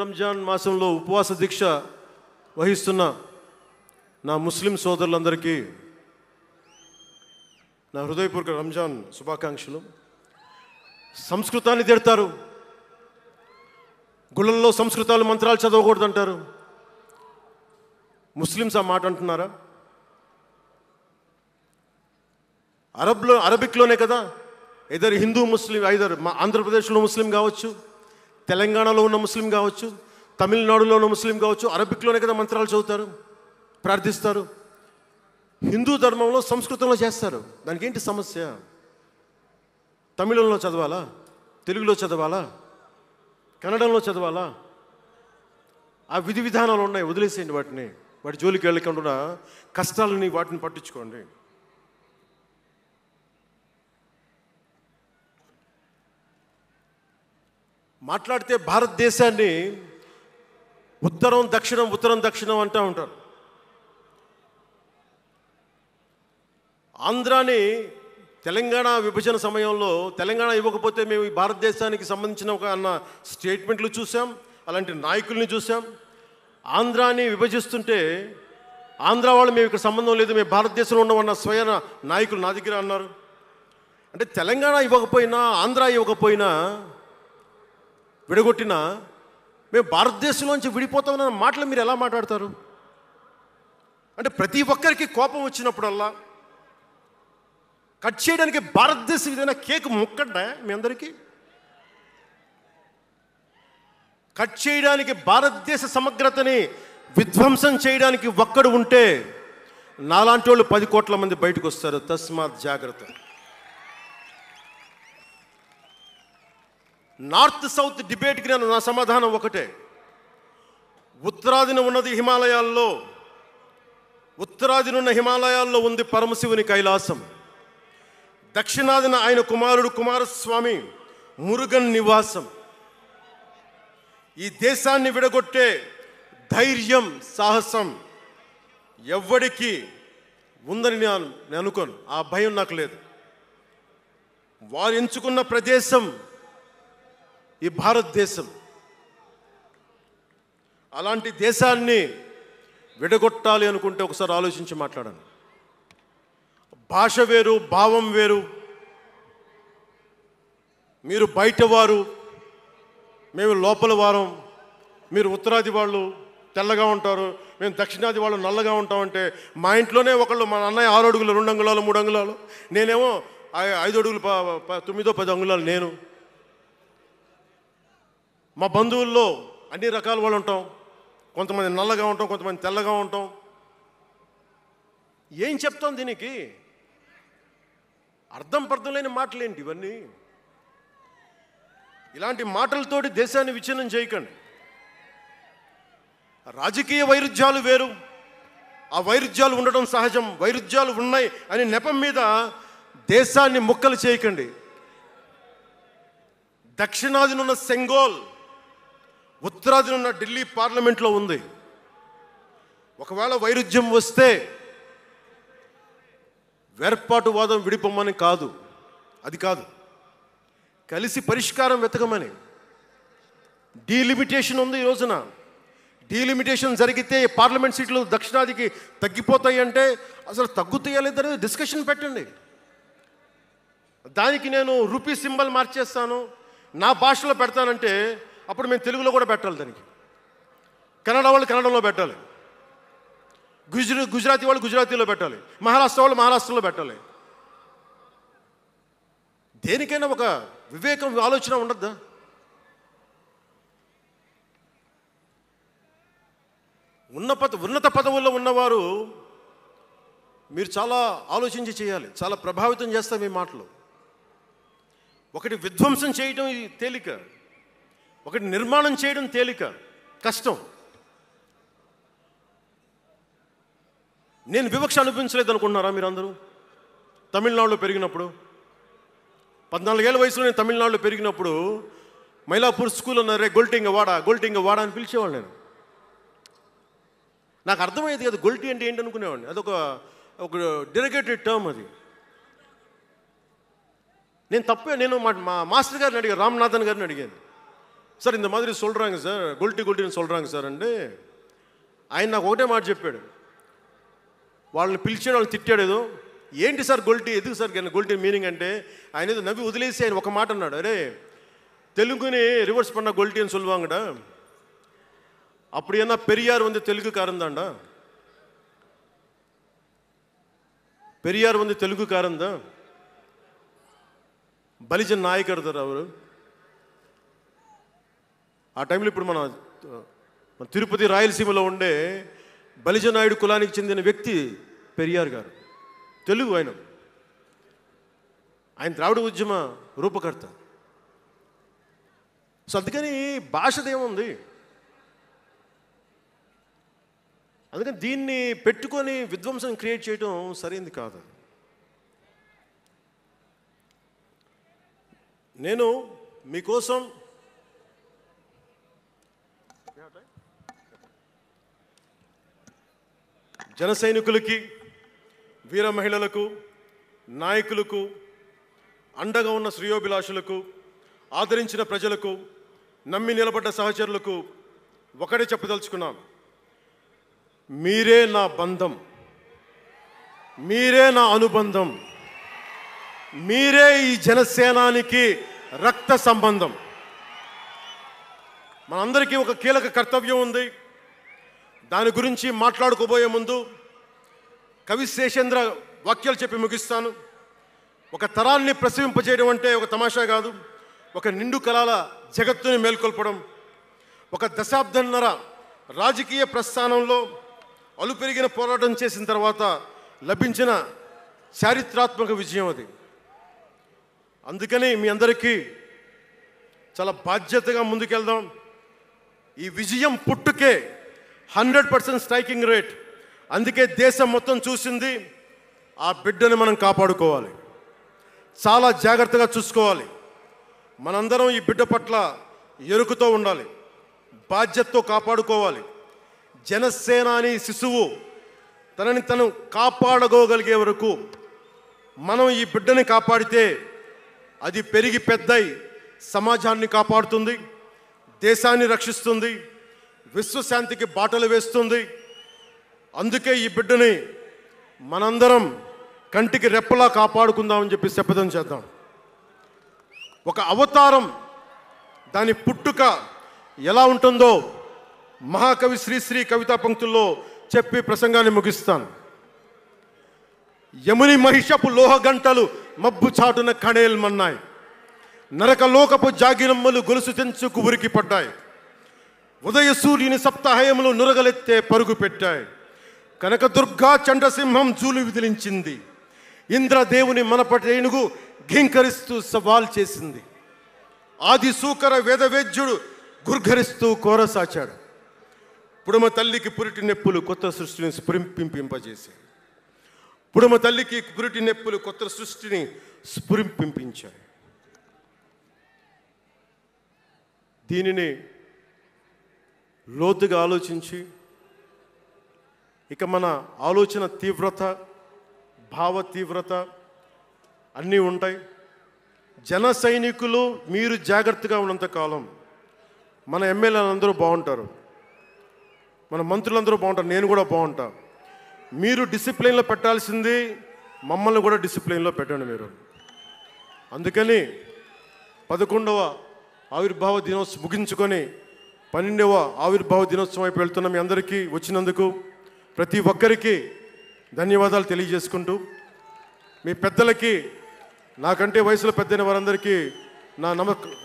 రంజాన్ మాసంలో ఉపవాస దీక్ష వహిస్తున్న నా ముస్లిం సోదరులందరికీ నా హృదయపూర్వక రంజాన్ శుభాకాంక్షలు. సంస్కృతాన్ని తిడతారు, గుళ్ళల్లో సంస్కృతాలు మంత్రాలు చదవకూడదంటారు. ముస్లిమ్స్ ఆ మాట అంటున్నారా? అరబిక్లోనే కదా, ఐదర్ హిందూ ముస్లిం, ఐదర్ ఆంధ్రప్రదేశ్లో ముస్లిం కావచ్చు, తెలంగాణలో ఉన్న ముస్లిం కావచ్చు, తమిళనాడులో ఉన్న ముస్లిం కావచ్చు, అరబిక్లోనే కదా మంత్రాలు చదువుతారు, ప్రార్థిస్తారు. హిందూ ధర్మంలో సంస్కృతంలో చేస్తారు. దానికి ఏంటి సమస్య? తమిళంలో చదవాలా, తెలుగులో చదవాలా, కన్నడంలో చదవాలా? ఆ విధి విధానాలు ఉన్నాయి, వదిలేసేయండి వాటిని. వాటి జోలికి వెళ్ళకుండా కష్టాలని వాటిని పట్టించుకోండి. మాట్లాడితే భారతదేశాన్ని ఉత్తరం దక్షిణం అంటూ ఉంటారు. ఆంధ్రాని తెలంగాణ విభజన సమయంలో తెలంగాణ ఇవ్వకపోతే మేము ఈ భారతదేశానికి సంబంధించిన ఒక అన్న స్టేట్మెంట్లు చూసాం, అలాంటి నాయకుల్ని చూసాం. ఆంధ్రాని విభజిస్తుంటే ఆంధ్ర వాళ్ళు మేము ఇక్కడ సంబంధం లేదు, మేము భారతదేశంలో ఉన్నామన్న స్వయం నాయకులు నా దగ్గర అన్నారు. అంటే తెలంగాణ ఇవ్వకపోయినా, ఆంధ్ర ఇవ్వకపోయినా, విడగొట్టినా మేము భారతదేశంలోంచి విడిపోతామన్న మాటలు మీరు ఎలా మాట్లాడతారు? అంటే ప్రతి ఒక్కరికి కోపం వచ్చినప్పుడల్లా కట్ చేయడానికి భారతదేశం ఏదైనా కేక్ ముక్కడ్డా మీ అందరికీ? కట్ చేయడానికి, భారతదేశ సమగ్రతని విధ్వంసం చేయడానికి ఒక్కడు ఉంటే నాలాంటి వాళ్ళు 10 కోట్ల మంది బయటకు వస్తారు. తస్మాత్ జాగ్రత్త. నార్త్ సౌత్ డిబేట్కి నా సమాధానం ఒకటే. ఉత్తరాదిన ఉన్నది హిమాలయాల్లో, ఉత్తరాదినున్న హిమాలయాల్లో ఉంది పరమశివుని కైలాసం. దక్షిణాదిన ఆయన కుమారుడు కుమారస్వామి మురుగన్ నివాసం. ఈ దేశాన్ని విడగొట్టే ధైర్యం, సాహసం ఎవ్వడికి ఉందని నేను అనుకోను. ఆ భయం నాకు లేదు. వారు ఎంచుకున్న ప్రదేశం ఈ భారతదేశం. అలాంటి దేశాన్ని విడగొట్టాలి అనుకుంటే ఒకసారి ఆలోచించి మాట్లాడండి. భాష వేరు, భావం వేరు. మీరు బయటవారు, మేము లోపల వారం. మీరు ఉత్తరాది వాళ్ళు తెల్లగా ఉంటారు, మేము దక్షిణాది వాళ్ళు నల్లగా ఉంటామంటే, మా ఇంట్లోనే ఒకళ్ళు, మా అన్నయ్య 6 అడుగులు 2 అంగుళాలు 3 అంగుళాలు, నేనేమో 5 అడుగులు 9-10 అంగుళాలు నేను. మా బంధువుల్లో అన్ని రకాల వాళ్ళు ఉంటాం. కొంతమంది నల్లగా ఉంటాం, కొంతమంది తెల్లగా ఉంటాం. ఏం చెప్తాం దీనికి? అర్థం లేని మాటలేంటి ఇవన్నీ? ఇలాంటి మాటలతోటి దేశాన్ని విచ్ఛిన్నం చేయకండి. రాజకీయ వైరుధ్యాలు వేరు, ఆ వైరుధ్యాలు ఉండడం సహజం. వైరుధ్యాలు ఉన్నాయి అనే నెపం మీద దేశాన్ని ముక్కలు చేయకండి. దక్షిణాదినున్న సెంగోల్, ఉత్తరాదినున్న ఢిల్లీ పార్లమెంట్లో ఉంది. ఒకవేళ వైరుధ్యం వస్తే వేర్పాటువాదం విడిపోమని కాదు, అది కాదు, కలిసి పరిష్కారం వెతకమని. డీలిమిటేషన్ ఉంది ఈ రోజున. డీలిమిటేషన్ జరిగితే పార్లమెంట్ సీట్లు దక్షిణాదికి తగ్గిపోతాయి అంటే అసలు తగ్గుతాయా లేదని డిస్కషన్ పెట్టండి. దానికి నేను రూపీ సింబల్ మార్చేస్తాను, నా భాషలో పెడతానంటే అప్పుడు మేము తెలుగులో కూడా పెట్టాలి. దానికి కన్నడ వాళ్ళు కన్నడంలో పెట్టాలి, గుజరాతీ వాళ్ళు గుజరాతీలో పెట్టాలి, మహారాష్ట్ర వాళ్ళు మహారాష్ట్రలో పెట్టాలి. దేనికైనా ఒక వివేకం, ఆలోచన ఉండద్దా? ఉన్నత పదవుల్లో ఉన్నవారు మీరు చాలా ఆలోచించి చేయాలి. చాలా ప్రభావితం చేస్తాయి మీ మాటలు. ఒకటి విధ్వంసం చేయడం తేలిక, ఒకటి నిర్మాణం చేయడం తేలిక, కష్టం. నేను వివక్ష అనిపించలేదు అనుకుంటున్నారా మీరందరూ? తమిళనాడులో పెరిగినప్పుడు 14 ఏళ్ళ వయసులో నేను తమిళనాడులో పెరిగినప్పుడు మైలాపూర్ స్కూల్ అన్నారే, గొల్టింగ వాడ అని పిలిచేవాడు. నేను నాకు అర్థమయ్యేది కదా గొల్టీ అంటే ఏంటి అనుకునేవాడిని. అదొక డెరిగేటెడ్ టర్మ్. అది నేను మా మాస్టర్ గారిని అడిగాను, రామ్నాథన్ గారిని అడిగాను, సార్ ఇంత மாதிரி சொல்கிறாங்க సార్, గొల్టీని சொல்கிறாங்க సార్ అంటే ఆయన నాకు ఒకటే మాట చెప్పాడు. వాళ్ళని పిలిచాడు, వాళ్ళని తిట్టాడు. ఏదో ఏంటి సార్ గొల్టీ, ఎందుకు సార్ గొల్టీ మీనింగ్ అంటే ఆయన ఏదో నవ్వి వదిలేసి ఆయన ఒక మాట అన్నాడు, అరే தெலுங்குని రివర్స్ பண்ண గొల్టీ అని சொல்லுவாங்கடா, அப்படி என்ன பெரியார் வந்து தெலுங்குக்காரன் தான்டா, பெரியார் வந்து தெலுங்குக்காரன் தான், బలిజన్ నాయకర్ సార్ అవరు. ఆ టైంలో ఇప్పుడు మన తిరుపతి రాయలసీమలో ఉండే బలిజ నాయుడు కులానికి చెందిన వ్యక్తి పెరియార్ గారు, తెలుగు. ఆయన ద్రావిడ ఉద్యమ రూపకర్త. సో అందుకని భాషదేముంది, అందుకని దీన్ని పెట్టుకొని విధ్వంసం క్రియేట్ చేయడం సరైనది కాదు. నేను మీకోసం జన సైనికులకి, వీర మహిళలకు, నాయకులకు, అండగా ఉన్న శ్రేయోభిలాషులకు, ఆదరించిన ప్రజలకు, నమ్మి నిలబడ్డ సహచరులకు ఒకటే చెప్పదలుచుకున్నాం, మీరే నా బంధం, మీరే నా అనుబంధం, మీరే ఈ జనసేనానికి రక్త సంబంధం. మనందరికీ ఒక కీలక కర్తవ్యం ఉంది. దాని గురించి మాట్లాడుకోబోయే ముందు కవి శేషేంద్ర వాక్యాలు చెప్పి ముగిస్తాను. ఒక తరాన్ని ప్రసవింపజేయడం అంటే ఒక తమాషా కాదు, ఒక నిండు కళల జగత్తుని మేల్కొల్పడం. ఒక దశాబ్దన్నర రాజకీయ ప్రస్థానంలో అలుపెరిగిన పోరాటం చేసిన తర్వాత లభించిన చారిత్రాత్మక విజయం అది. అందుకని మీ అందరికీ చాలా బాధ్యతగా ముందుకెళ్దాం. ఈ విజయం పుట్టుకే 100% స్ట్రైకింగ్ రేట్. అందుకే దేశం మొత్తం చూసింది. ఆ బిడ్డని మనం కాపాడుకోవాలి, చాలా జాగ్రత్తగా చూసుకోవాలి. మనందరం ఈ బిడ్డ పట్ల ఎరుకుతో ఉండాలి, బాధ్యతతో కాపాడుకోవాలి. జనసేనాని శిశువు తనని తను కాపాడుకోగలిగే వరకు మనం ఈ బిడ్డని కాపాడితే అది పెరిగి పెద్దై సమాజాన్ని కాపాడుతుంది, దేశాన్ని రక్షిస్తుంది, విశ్వశాంతికి బాటలు వేస్తుంది. అందుకే ఈ బిడ్డని మనందరం కంటికి రెప్పలా కాపాడుకుందామని చెప్పి శపథం చేద్దాం. ఒక అవతారం, దాని పుట్టుక ఎలా ఉంటుందో మహాకవి శ్రీశ్రీ కవితా పంక్తుల్లో చెప్పి ప్రసంగాన్ని ముగిస్తాను. యముని మహిషపు లోహ గంటలు మబ్బు చాటున కణేల్మన్నాయి, నరకలోకపు జాగిరమ్మలు గొలుసు తెంచుకు ఉరికి పడ్డాయి, ఉదయ సూర్యుని సప్తాహయములు నురగలెత్తే పరుగు పెట్టాయి, కనకదుర్గా చండసింహం జూలు విదిలించింది, ఇంద్రదేవుని మనపటి ఏనుగు ఘీంకరిస్తూ సవాల్ చేసింది, ఆది సూకర వేదవేద్యుడు గుర్ఘరిస్తూ కోరసాచాడు, పుడమ తల్లికి పురిటి నెప్పులు కొత్త సృష్టిని స్ఫురింపింపజేశాయి, పుడమ తల్లికి పురిటి నెప్పులు కొత్త సృష్టిని స్ఫురింపించాయి. దీనిని లోతుగా ఆలోచించి, ఇక మన ఆలోచన తీవ్రత, భావ తీవ్రత అన్నీ ఉంటాయి. జన సైనికులు మీరు జాగ్రత్తగా ఉన్నంతకాలం మన ఎమ్మెల్యేలు అందరూ బాగుంటారు, మన మంత్రులందరూ బాగుంటారు, నేను కూడా బాగుంటా. మీరు డిసిప్లిన్లో పెట్టాల్సింది మమ్మల్ని కూడా డిసిప్లిన్లో పెట్టండి మీరు. అందుకని 11వ ఆవిర్భావ దినోత్సవం ముగించుకొని 12వ ఆవిర్భావ దినోత్సవం వైపు వెళ్తున్న మీ అందరికీ వచ్చినందుకు ప్రతి ఒక్కరికి ధన్యవాదాలు తెలియజేసుకుంటూ, మీ పెద్దలకి, నాకంటే వయసులో పెద్దైన వారందరికీ నా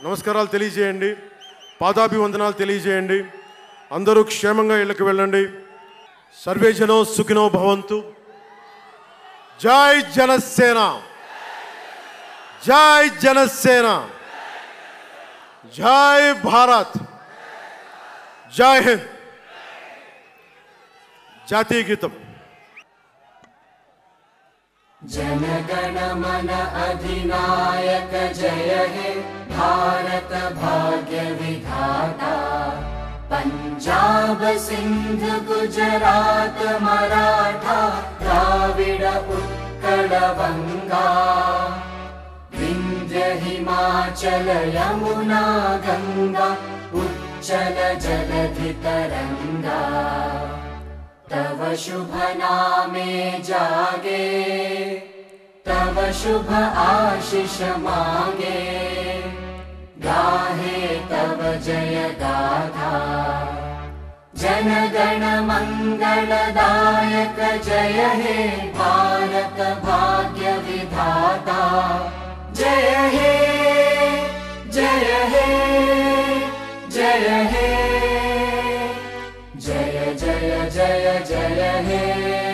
నమస్కారాలు తెలియజేయండి, పాదాభివందనాలు తెలియజేయండి. అందరూ క్షేమంగా ఇళ్ళకి వెళ్ళండి. సర్వే జనో సుఖినో భవంతు. జై జనసేన, జై జనసేన, జై భారత్, జై హింద్. జాతీయ గీతం. जनगण मन अधिनायक जय हे भारत भाग्य विधाता, पंजाब सिंध गुजरात मराठा द्राविड उत्कल बंगा, विंध्य हिमाचल यमुना गंगा उच्चल जलधि तरंगा तव शुभ नामे जागे तव शुभ आशीष मांगे गाहे तव जय गाथा जन गण मंगलदायक जय हे भारत भाग्य विधाता जय हे जय हे जय हे जय जय जय जय हे।